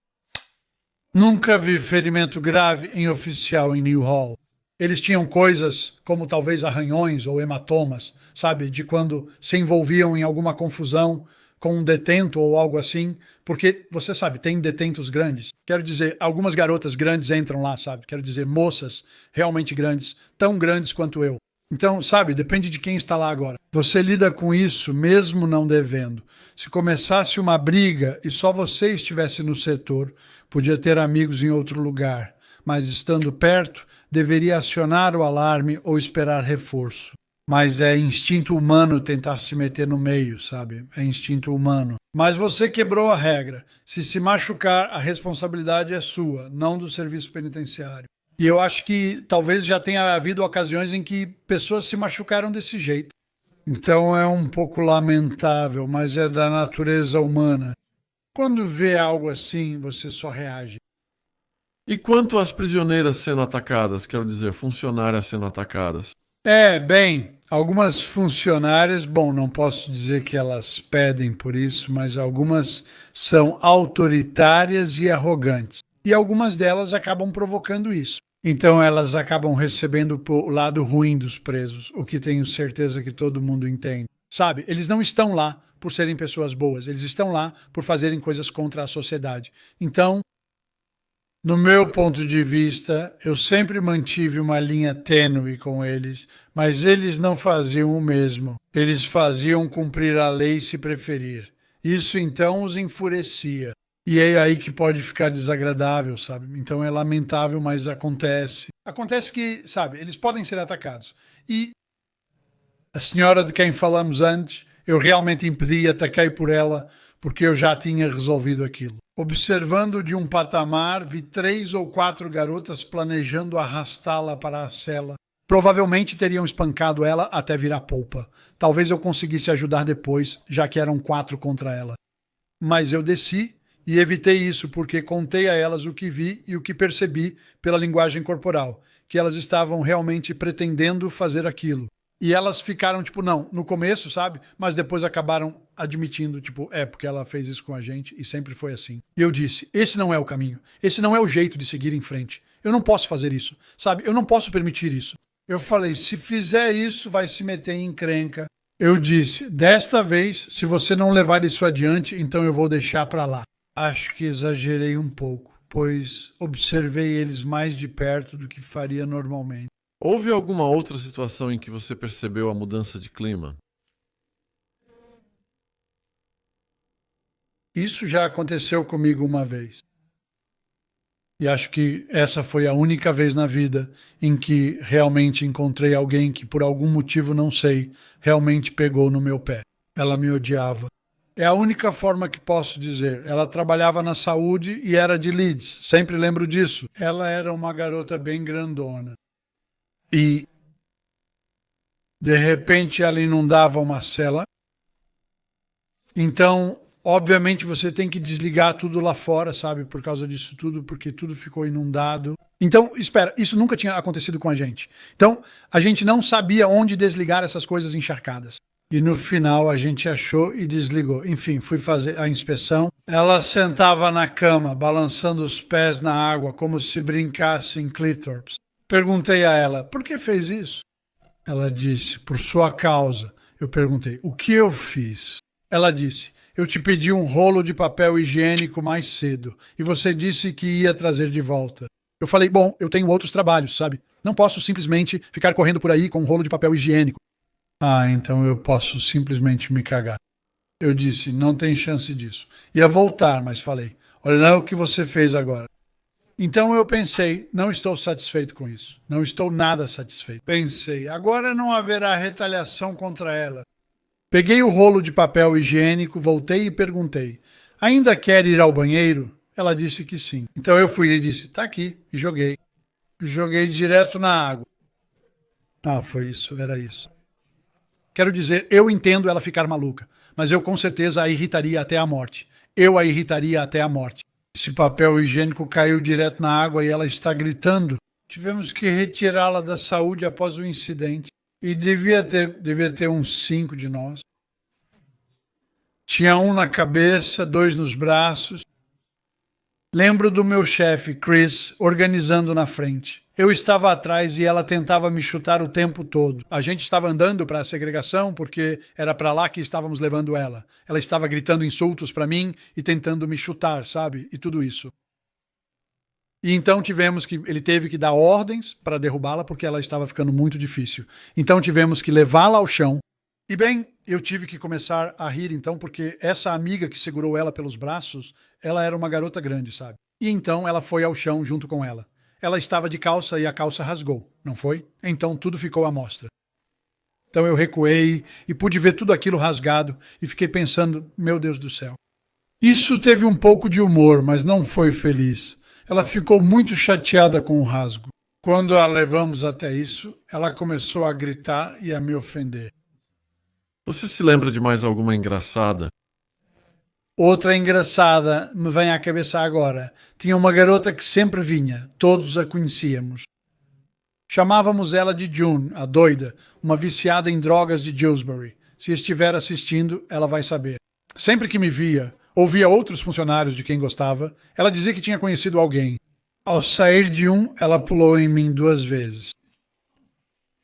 Nunca vi ferimento grave em oficial em Newhall. Eles tinham coisas como talvez arranhões ou hematomas, sabe, de quando se envolviam em alguma confusão com um detento ou algo assim, porque, você sabe, tem detentos grandes. Quero dizer, algumas garotas grandes entram lá, sabe? Quero dizer, moças realmente grandes, tão grandes quanto eu. Então, sabe, depende de quem está lá agora. Você lida com isso mesmo não devendo. Se começasse uma briga e só você estivesse no setor, podia ter amigos em outro lugar, mas estando perto, deveria acionar o alarme ou esperar reforço. Mas é instinto humano tentar se meter no meio, sabe? É instinto humano. Mas você quebrou a regra. Se machucar, a responsabilidade é sua, não do serviço penitenciário. E eu acho que talvez já tenha havido ocasiões em que pessoas se machucaram desse jeito. Então é um pouco lamentável, mas é da natureza humana. Quando vê algo assim, você só reage. E quanto às prisioneiras sendo atacadas, quero dizer, funcionárias sendo atacadas? Bem, algumas funcionárias, bom, não posso dizer que elas pedem por isso, mas algumas são autoritárias e arrogantes. E algumas delas acabam provocando isso. Então elas acabam recebendo o lado ruim dos presos, o que tenho certeza que todo mundo entende. Sabe, eles não estão lá por serem pessoas boas, eles estão lá por fazerem coisas contra a sociedade. Então, no meu ponto de vista, eu sempre mantive uma linha tênue com eles, mas eles não faziam o mesmo. Eles faziam cumprir a lei se preferir. Isso então os enfurecia. E é aí que pode ficar desagradável, sabe? Então é lamentável, mas acontece. Acontece que, sabe, eles podem ser atacados. E a senhora de quem falamos antes, eu realmente impedi e ataquei por ela, porque eu já tinha resolvido aquilo. Observando de um patamar, vi 3 ou 4 garotas planejando arrastá-la para a cela. Provavelmente teriam espancado ela até virar polpa. Talvez eu conseguisse ajudar depois, já que eram 4 contra ela. Mas eu desci e evitei isso porque contei a elas o que vi e o que percebi pela linguagem corporal, que elas estavam realmente pretendendo fazer aquilo. E elas ficaram, tipo, não, no começo, sabe? Mas depois acabaram admitindo, tipo, porque ela fez isso com a gente e sempre foi assim. E eu disse, esse não é o caminho. Esse não é o jeito de seguir em frente. Eu não posso fazer isso, sabe? Eu não posso permitir isso. Eu falei, se fizer isso, vai se meter em encrenca. Eu disse, desta vez, se você não levar isso adiante, então eu vou deixar pra lá. Acho que exagerei um pouco, pois observei eles mais de perto do que faria normalmente. Houve alguma outra situação em que você percebeu a mudança de clima? Isso já aconteceu comigo uma vez. E acho que essa foi a única vez na vida em que realmente encontrei alguém que, por algum motivo não sei, realmente pegou no meu pé. Ela me odiava. É a única forma que posso dizer. Ela trabalhava na saúde e era de Leeds. Sempre lembro disso. Ela era uma garota bem grandona. E, de repente, ela inundava uma cela. Então, obviamente, você tem que desligar tudo lá fora, sabe? Por causa disso tudo, porque tudo ficou inundado. Então, espera, isso nunca tinha acontecido com a gente. Então, a gente não sabia onde desligar essas coisas encharcadas. E no final a gente achou e desligou. Enfim, fui fazer a inspeção. Ela sentava na cama, balançando os pés na água, como se brincasse em Clithorps. Perguntei a ela, por que fez isso? Ela disse, por sua causa. Eu perguntei, o que eu fiz? Ela disse, eu te pedi um rolo de papel higiênico mais cedo, e você disse que ia trazer de volta. Eu falei, bom, eu tenho outros trabalhos, sabe? Não posso simplesmente ficar correndo por aí com um rolo de papel higiênico. Ah, então eu posso simplesmente me cagar. Eu disse, não tem chance disso. Ia voltar, mas falei, olha lá o que você fez agora. Então eu pensei, não estou satisfeito com isso. Não estou nada satisfeito. Pensei, agora não haverá retaliação contra ela. Peguei o rolo de papel higiênico, voltei e perguntei, ainda quer ir ao banheiro? Ela disse que sim. Então eu fui e disse, tá aqui, e joguei. Joguei direto na água. Ah, foi isso, era isso. Quero dizer, eu entendo ela ficar maluca, mas eu com certeza a irritaria até a morte. Eu a irritaria até a morte. Esse papel higiênico caiu direto na água e ela está gritando. Tivemos que retirá-la da saúde após o incidente. E devia ter uns 5 de nós. Tinha um na cabeça, 2 nos braços. Lembro do meu chefe, Chris, organizando na frente. Eu estava atrás e ela tentava me chutar o tempo todo. A gente estava andando para a segregação porque era para lá que estávamos levando ela. Ela estava gritando insultos para mim e tentando me chutar, sabe? E tudo isso. E então ele teve que dar ordens para derrubá-la porque ela estava ficando muito difícil. Então tivemos que levá-la ao chão. E bem, eu tive que começar a rir então porque essa amiga que segurou ela pelos braços, ela era uma garota grande, sabe? E então ela foi ao chão junto com ela. Ela estava de calça e a calça rasgou, não foi? Então tudo ficou à mostra. Então eu recuei e pude ver tudo aquilo rasgado e fiquei pensando, meu Deus do céu. Isso teve um pouco de humor, mas não foi feliz. Ela ficou muito chateada com o rasgo. Quando a levamos até isso, ela começou a gritar e a me ofender. Você se lembra de mais alguma engraçada? Outra engraçada me vem à cabeça agora. Tinha uma garota que sempre vinha, todos a conhecíamos. Chamávamos ela de June, a doida, uma viciada em drogas de Dewsbury. Se estiver assistindo, ela vai saber. Sempre que me via, ouvia outros funcionários de quem gostava, ela dizia que tinha conhecido alguém. Ao sair de um, ela pulou em mim 2 vezes.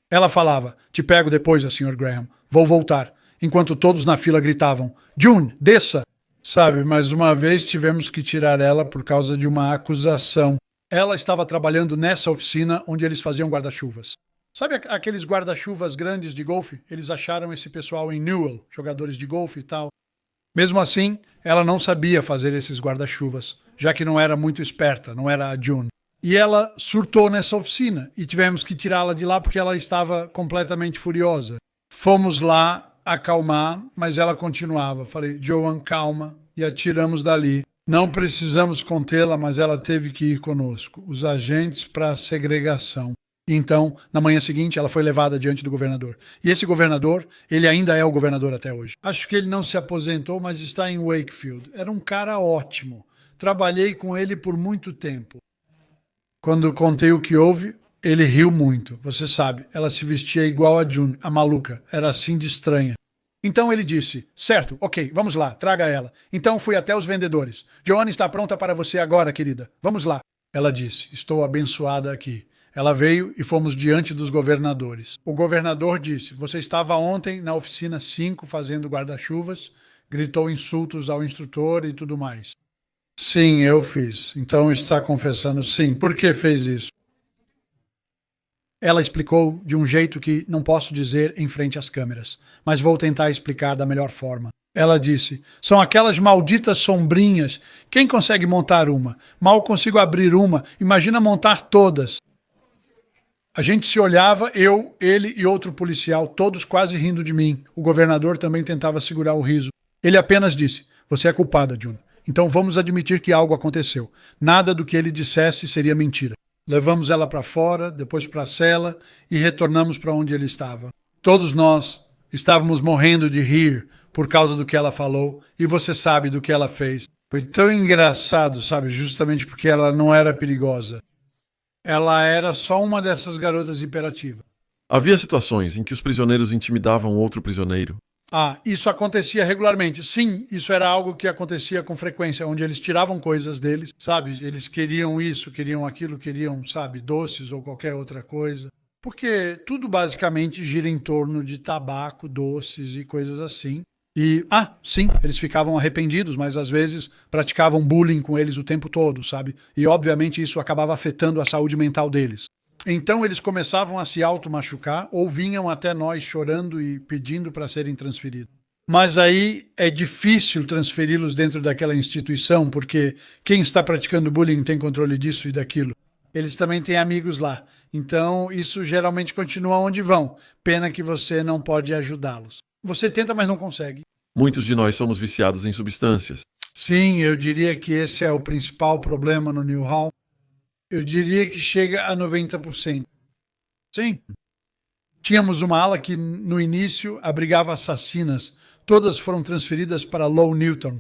Ela falava, te pego depois, Sr. Graham, vou voltar, enquanto todos na fila gritavam, June, desça! Sabe, mais uma vez tivemos que tirar ela por causa de uma acusação. Ela estava trabalhando nessa oficina onde eles faziam guarda-chuvas. Sabe aqueles guarda-chuvas grandes de golfe? Eles acharam esse pessoal em Newell, jogadores de golfe e tal. Mesmo assim, ela não sabia fazer esses guarda-chuvas, já que não era muito esperta, não era a June. E ela surtou nessa oficina e tivemos que tirá-la de lá porque ela estava completamente furiosa. Fomos lá acalmar, mas ela continuava. Falei, Joan, calma. e a tiramos dali. Não precisamos contê-la, mas ela teve que ir conosco, os agentes para a segregação. Então, na manhã seguinte, ela foi levada diante do governador. E esse governador, ele ainda é o governador até hoje. Acho que ele não se aposentou, mas está em Wakefield. Era um cara ótimo. Trabalhei com ele por muito tempo. Quando contei o que houve, ele riu muito. Você sabe, ela se vestia igual a June, a maluca. Era assim de estranha. Então ele disse, certo, ok, vamos lá, traga ela. Então fui até os vendedores. Joanne está pronta para você agora, querida. Vamos lá. Ela disse, estou abençoada aqui. Ela veio e fomos diante dos governadores. O governador disse, você estava ontem na oficina 5 fazendo guarda-chuvas, gritou insultos ao instrutor e tudo mais. Sim, eu fiz. Então está confessando sim. Por que fez isso? Ela explicou de um jeito que não posso dizer em frente às câmeras, mas vou tentar explicar da melhor forma. Ela disse, são aquelas malditas sombrinhas. Quem consegue montar uma? Mal consigo abrir uma, imagina montar todas. A gente se olhava, eu, ele e outro policial, todos quase rindo de mim. O governador também tentava segurar o riso. Ele apenas disse, você é culpada, June. Então vamos admitir que algo aconteceu. Nada do que ele dissesse seria mentira. Levamos ela para fora, depois para a cela e retornamos para onde ele estava. Todos nós estávamos morrendo de rir por causa do que ela falou e você sabe do que ela fez. Foi tão engraçado, sabe, justamente porque ela não era perigosa. Ela era só uma dessas garotas hiperativas. Havia situações em que os prisioneiros intimidavam outro prisioneiro. Isso acontecia regularmente. Sim, isso era algo que acontecia com frequência, onde eles tiravam coisas deles, sabe? Eles queriam isso, queriam aquilo, queriam, sabe, doces ou qualquer outra coisa. Porque tudo basicamente gira em torno de tabaco, doces e coisas assim. E, sim, eles ficavam arrependidos, mas às vezes praticavam bullying com eles o tempo todo, sabe? E obviamente isso acabava afetando a saúde mental deles. Então eles começavam a se auto-machucar ou vinham até nós chorando e pedindo para serem transferidos. Mas aí é difícil transferi-los dentro daquela instituição, porque quem está praticando bullying tem controle disso e daquilo. Eles também têm amigos lá. Então isso geralmente continua onde vão. Pena que você não pode ajudá-los. Você tenta, mas não consegue. Muitos de nós somos viciados em substâncias. Sim, eu diria que esse é o principal problema no New Hall. Eu diria que chega a 90%. Sim. Tínhamos uma ala que, no início, abrigava assassinas. Todas foram transferidas para Low Newton.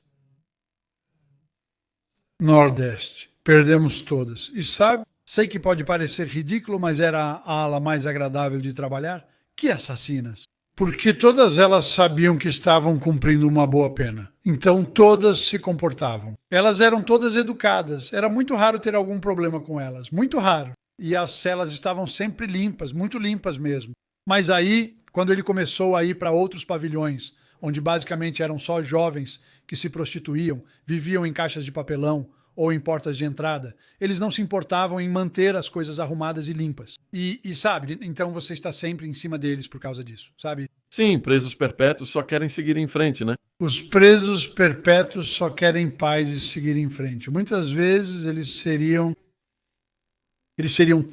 Nordeste. Perdemos todas. E sabe, sei que pode parecer ridículo, mas era a ala mais agradável de trabalhar. Que assassinas? Porque todas elas sabiam que estavam cumprindo uma boa pena. Então todas se comportavam. Elas eram todas educadas. Era muito raro ter algum problema com elas. Muito raro. E as celas estavam sempre limpas, muito limpas mesmo. Mas aí, quando ele começou a ir para outros pavilhões, onde basicamente eram só jovens que se prostituíam, viviam em caixas de papelão ou em portas de entrada, eles não se importavam em manter as coisas arrumadas e limpas. E sabe, então você está sempre em cima deles por causa disso, sabe? Sim, presos perpétuos só querem seguir em frente, né? Os presos perpétuos só querem paz e seguir em frente. Muitas vezes eles seriam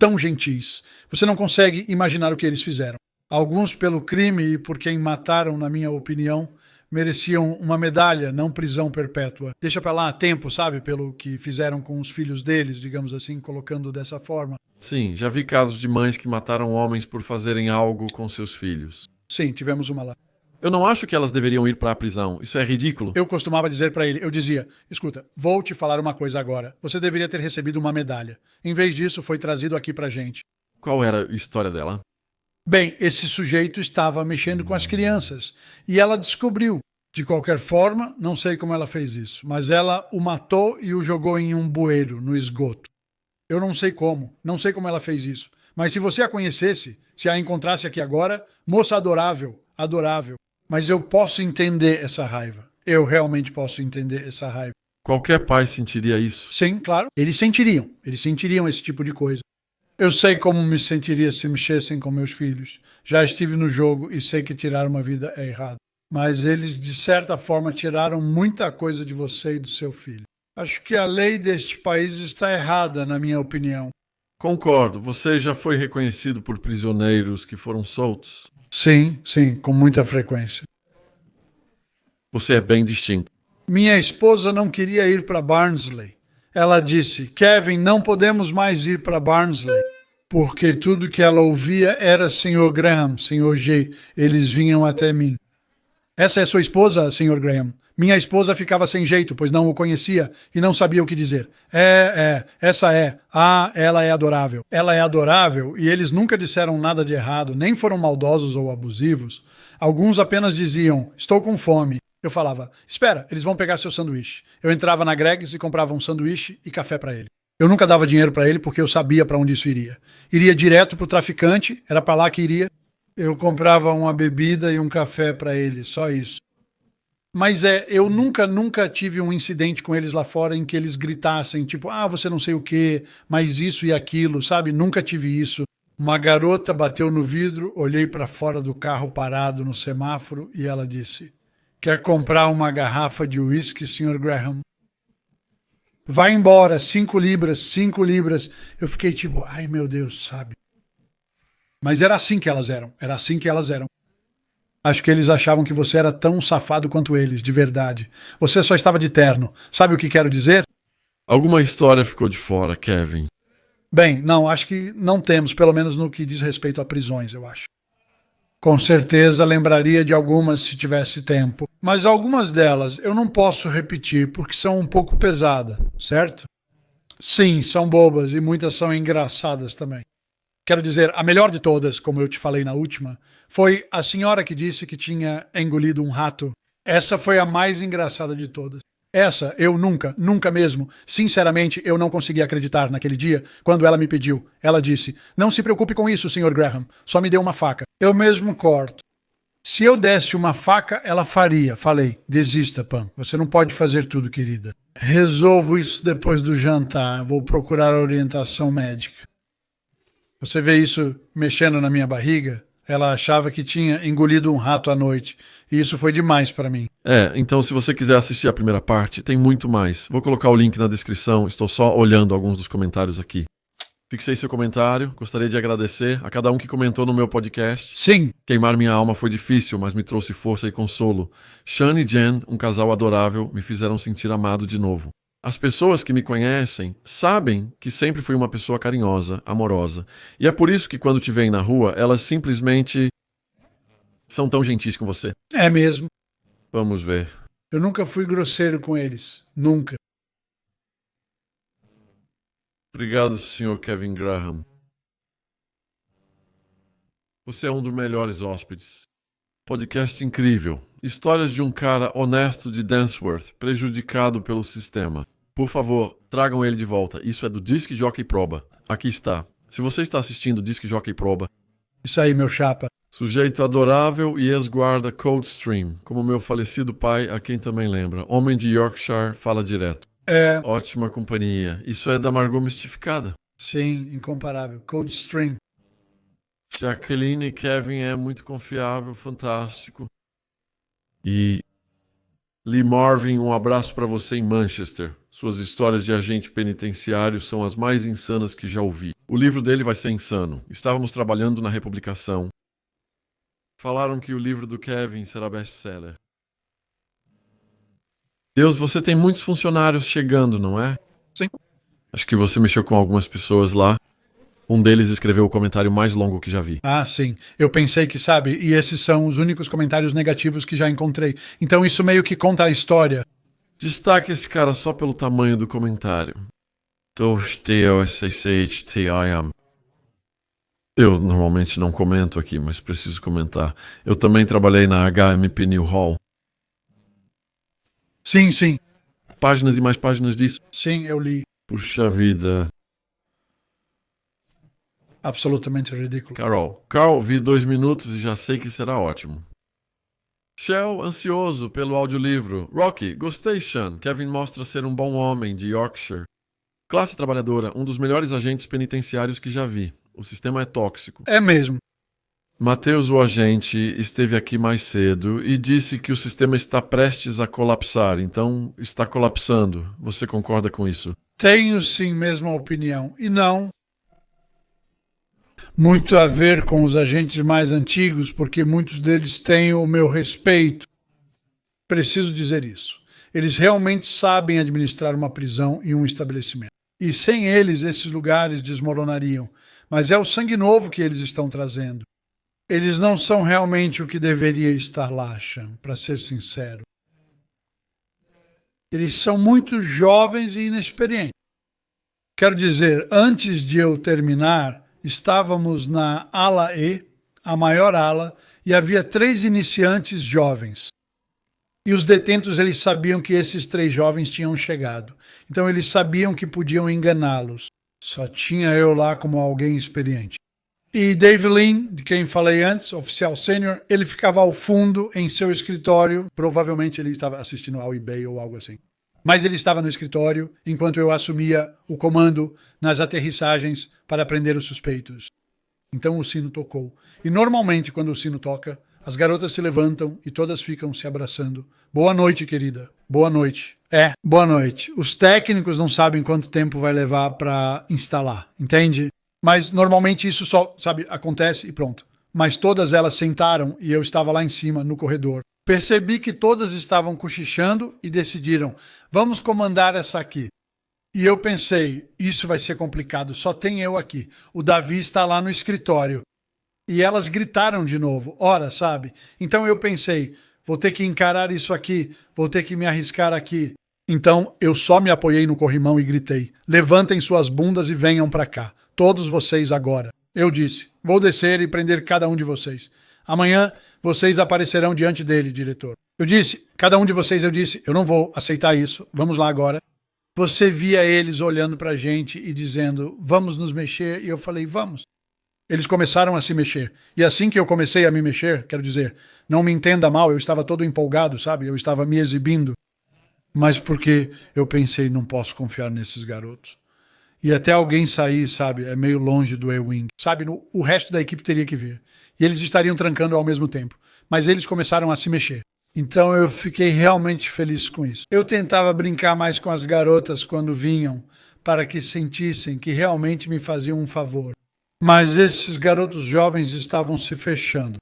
tão gentis. Você não consegue imaginar o que eles fizeram. Alguns pelo crime e por quem mataram, na minha opinião, mereciam uma medalha, não prisão perpétua. Deixa pra lá tempo, sabe? Pelo que fizeram com os filhos deles, digamos assim, colocando dessa forma. Sim, já vi casos de mães que mataram homens por fazerem algo com seus filhos. Sim, tivemos uma lá. Eu não acho que elas deveriam ir para a prisão. Isso é ridículo. Eu costumava dizer pra ele, eu dizia, escuta, vou te falar uma coisa agora. Você deveria ter recebido uma medalha. Em vez disso, foi trazido aqui pra gente. Qual era a história dela? Bem, esse sujeito estava mexendo com as crianças e ela descobriu. De qualquer forma, não sei como ela fez isso, mas ela o matou e o jogou em um bueiro, no esgoto. Eu não sei como ela fez isso. Mas se você a conhecesse, se a encontrasse aqui agora, moça adorável, adorável. Mas eu posso entender essa raiva. Eu realmente posso entender essa raiva. Qualquer pai sentiria isso. Sim, claro. Eles sentiriam esse tipo de coisa. Eu sei como me sentiria se mexessem com meus filhos. Já estive no jogo e sei que tirar uma vida é errado. Mas eles, de certa forma, tiraram muita coisa de você e do seu filho. Acho que a lei deste país está errada, na minha opinião. Concordo. Você já foi reconhecido por prisioneiros que foram soltos? Sim, com muita frequência. Você é bem distinto. Minha esposa não queria ir para Barnsley. Ela disse, Kevin, não podemos mais ir para Barnsley. Porque tudo que ela ouvia era Sr. Graham, Sr. G. Eles vinham até mim. Essa é sua esposa, Sr. Graham? Minha esposa ficava sem jeito, pois não o conhecia e não sabia o que dizer. Essa é. Ah, ela é adorável. Ela é adorável e eles nunca disseram nada de errado, nem foram maldosos ou abusivos. Alguns apenas diziam, estou com fome. Eu falava, espera, eles vão pegar seu sanduíche. Eu entrava na Greggs e comprava um sanduíche e café para ele. Eu nunca dava dinheiro para ele porque eu sabia para onde isso iria. Iria direto para o traficante, era para lá que iria. Eu comprava uma bebida e um café para ele, só isso. Mas eu nunca tive um incidente com eles lá fora em que eles gritassem, tipo, você não sei o quê, mas isso e aquilo, sabe? Nunca tive isso. Uma garota bateu no vidro, olhei para fora do carro parado no semáforo e ela disse, quer comprar uma garrafa de uísque, Sr. Graham? Vai embora, 5 libras, 5 libras. Eu fiquei tipo, ai meu Deus, sabe? Mas era assim que elas eram, Acho que eles achavam que você era tão safado quanto eles, de verdade. Você só estava de terno. Sabe o que quero dizer? Alguma história ficou de fora, Kevin. Bem, não, acho que não temos, pelo menos no que diz respeito a prisões, eu acho. Com certeza lembraria de algumas se tivesse tempo. Mas algumas delas eu não posso repetir porque são um pouco pesadas, certo? Sim, são bobas e muitas são engraçadas também. Quero dizer, a melhor de todas, como eu te falei na última, foi a senhora que disse que tinha engolido um rato. Essa foi a mais engraçada de todas. Essa, eu nunca mesmo, sinceramente, eu não consegui acreditar naquele dia, quando ela me pediu. Ela disse, não se preocupe com isso, Sr. Graham, só me dê uma faca. Eu mesmo corto. Se eu desse uma faca, ela faria. Falei, desista, Pam, você não pode fazer tudo, querida. Resolvo isso depois do jantar, vou procurar orientação médica. Você vê isso mexendo na minha barriga? Ela achava que tinha engolido um rato à noite. E isso foi demais para mim. Então se você quiser assistir a primeira parte, tem muito mais. Vou colocar o link na descrição, estou só olhando alguns dos comentários aqui. Fixei seu comentário, gostaria de agradecer a cada um que comentou no meu podcast. Sim. Queimar minha alma foi difícil, mas me trouxe força e consolo. Sean e Jen, um casal adorável, me fizeram sentir amado de novo. As pessoas que me conhecem sabem que sempre fui uma pessoa carinhosa, amorosa. E é por isso que quando te veem na rua, elas simplesmente são tão gentis com você. É mesmo. Vamos ver. Eu nunca fui grosseiro com eles. Nunca. Obrigado, Sr. Kevin Graham. Você é um dos melhores hóspedes. Podcast incrível. Histórias de um cara honesto de Danceworth, prejudicado pelo sistema. Por favor, tragam ele de volta. Isso é do Disc Jockey Proba. Aqui está. Se você está assistindo Disc Jockey Proba. Isso aí, meu chapa. Sujeito adorável e ex-guarda Coldstream, como meu falecido pai, a quem também lembra. Homem de Yorkshire, fala direto. Ótima companhia. Isso é da Margot Mistificada. Sim, incomparável. Coldstream. Jacqueline e Kevin é muito confiável, fantástico. E Lee Marvin, um abraço para você em Manchester. Suas histórias de agente penitenciário são as mais insanas que já ouvi. O livro dele vai ser insano. Estávamos trabalhando na republicação. Falaram que o livro do Kevin será best-seller. Deus, você tem muitos funcionários chegando, não é? Sim. Acho que você mexeu com algumas pessoas lá. Um deles escreveu o comentário mais longo que já vi. Ah, sim. Eu pensei que, sabe, e esses são os únicos comentários negativos que já encontrei. Então isso meio que conta a história. Destaque esse cara só pelo tamanho do comentário. T-O-S-H-T-I-M. Eu normalmente não comento aqui, mas preciso comentar. Eu também trabalhei na HMP New Hall. Sim, sim. Páginas e mais páginas disso. Sim, eu li. Puxa vida. Absolutamente ridículo. Carl, vi 2 minutos e já sei que será ótimo. Shell, ansioso pelo audiolivro. Rocky, gostei, Sean. Kevin mostra ser um bom homem de Yorkshire. Classe trabalhadora, um dos melhores agentes penitenciários que já vi. O sistema é tóxico. É mesmo. Mateus, o agente, esteve aqui mais cedo e disse que o sistema está prestes a colapsar. Então, está colapsando. Você concorda com isso? Tenho sim mesma opinião. E não muito a ver com os agentes mais antigos, porque muitos deles têm o meu respeito. Preciso dizer isso. Eles realmente sabem administrar uma prisão e um estabelecimento. E sem eles, esses lugares desmoronariam. Mas é o sangue novo que eles estão trazendo. Eles não são realmente o que deveria estar lá, Sean, para ser sincero. Eles são muito jovens e inexperientes. Quero dizer, antes de eu terminar, estávamos na ala E, a maior ala, e havia 3 iniciantes jovens. E os detentos, eles sabiam que esses 3 jovens tinham chegado. Então eles sabiam que podiam enganá-los. Só tinha eu lá como alguém experiente. E Dave Lin, de quem falei antes, oficial sênior, ele ficava ao fundo em seu escritório. Provavelmente ele estava assistindo ao eBay ou algo assim. Mas ele estava no escritório enquanto eu assumia o comando nas aterrissagens para prender os suspeitos. Então o sino tocou. E normalmente quando o sino toca, as garotas se levantam e todas ficam se abraçando. Boa noite, querida. Boa noite. Boa noite. Os técnicos não sabem quanto tempo vai levar para instalar, entende? Mas normalmente isso só, acontece e pronto. Mas todas elas sentaram e eu estava lá em cima, no corredor. Percebi que todas estavam cochichando e decidiram, vamos comandar essa aqui. E eu pensei, isso vai ser complicado, só tem eu aqui. O Davi está lá no escritório. E elas gritaram de novo, ora, sabe? Então eu pensei, vou ter que encarar isso aqui, vou ter que me arriscar aqui. Então eu só me apoiei no corrimão e gritei, levantem suas bundas e venham para cá. Todos vocês agora. Eu disse, vou descer e prender cada um de vocês. Amanhã vocês aparecerão diante dele, diretor. Eu disse, cada um de vocês, eu disse, eu não vou aceitar isso, vamos lá agora. Você via eles olhando pra gente e dizendo, vamos nos mexer, e eu falei, vamos. Eles começaram a se mexer. E assim que eu comecei a me mexer, quero dizer, não me entenda mal, eu estava todo empolgado, sabe? Eu estava me exibindo. Mas porque eu pensei, não posso confiar nesses garotos. E até alguém sair, sabe, é meio longe do E-Wing. Sabe, o resto da equipe teria que vir. E eles estariam trancando ao mesmo tempo. Mas eles começaram a se mexer. Então eu fiquei realmente feliz com isso. Eu tentava brincar mais com as garotas quando vinham, para que sentissem que realmente me faziam um favor. Mas esses garotos jovens estavam se fechando.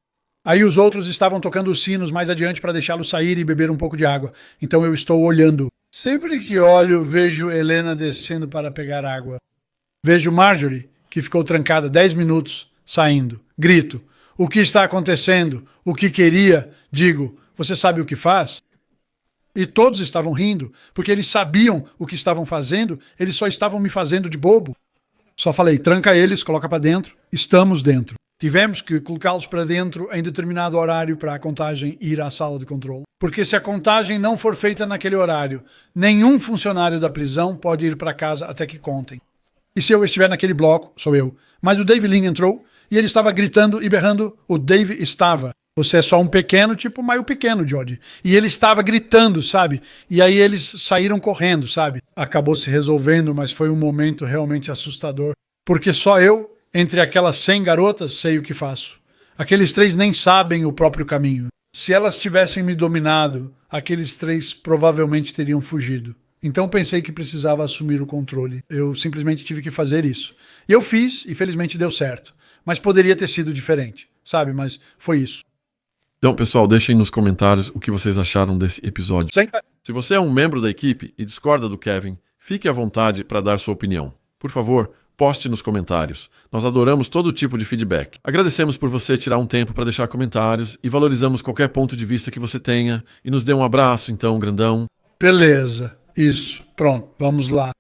Aí os outros estavam tocando os sinos mais adiante para deixá-los sair e beber um pouco de água. Então eu estou olhando. Sempre que olho, vejo Helena descendo para pegar água. Vejo Marjorie, que ficou trancada 10 minutos, saindo. Grito. O que está acontecendo? O que queria? Digo, você sabe o que faz? E todos estavam rindo, porque eles sabiam o que estavam fazendo, eles só estavam me fazendo de bobo. Só falei, tranca eles, coloca para dentro, estamos dentro. Tivemos que colocá-los para dentro em determinado horário para a contagem ir à sala de controle. Porque se a contagem não for feita naquele horário, nenhum funcionário da prisão pode ir para casa até que contem. E se eu estiver naquele bloco, sou eu. Mas o Dave Lin entrou e ele estava gritando e berrando. O Dave estava. Você é só um pequeno, tipo Maio Pequeno, George. E ele estava gritando, sabe? E aí eles saíram correndo, sabe? Acabou se resolvendo, mas foi um momento realmente assustador. Porque só eu, entre aquelas 100 garotas, sei o que faço. Aqueles 3 nem sabem o próprio caminho. Se elas tivessem me dominado, aqueles 3 provavelmente teriam fugido. Então pensei que precisava assumir o controle. Eu simplesmente tive que fazer isso. E eu fiz, e felizmente deu certo. Mas poderia ter sido diferente, sabe? Mas foi isso. Então, pessoal, deixem nos comentários o que vocês acharam desse episódio. Sim. Se você é um membro da equipe e discorda do Kevin, fique à vontade para dar sua opinião. Por favor, poste nos comentários. Nós adoramos todo tipo de feedback. Agradecemos por você tirar um tempo para deixar comentários e valorizamos qualquer ponto de vista que você tenha. E nos dê um abraço, então, grandão. Beleza. Isso. Pronto. Vamos lá.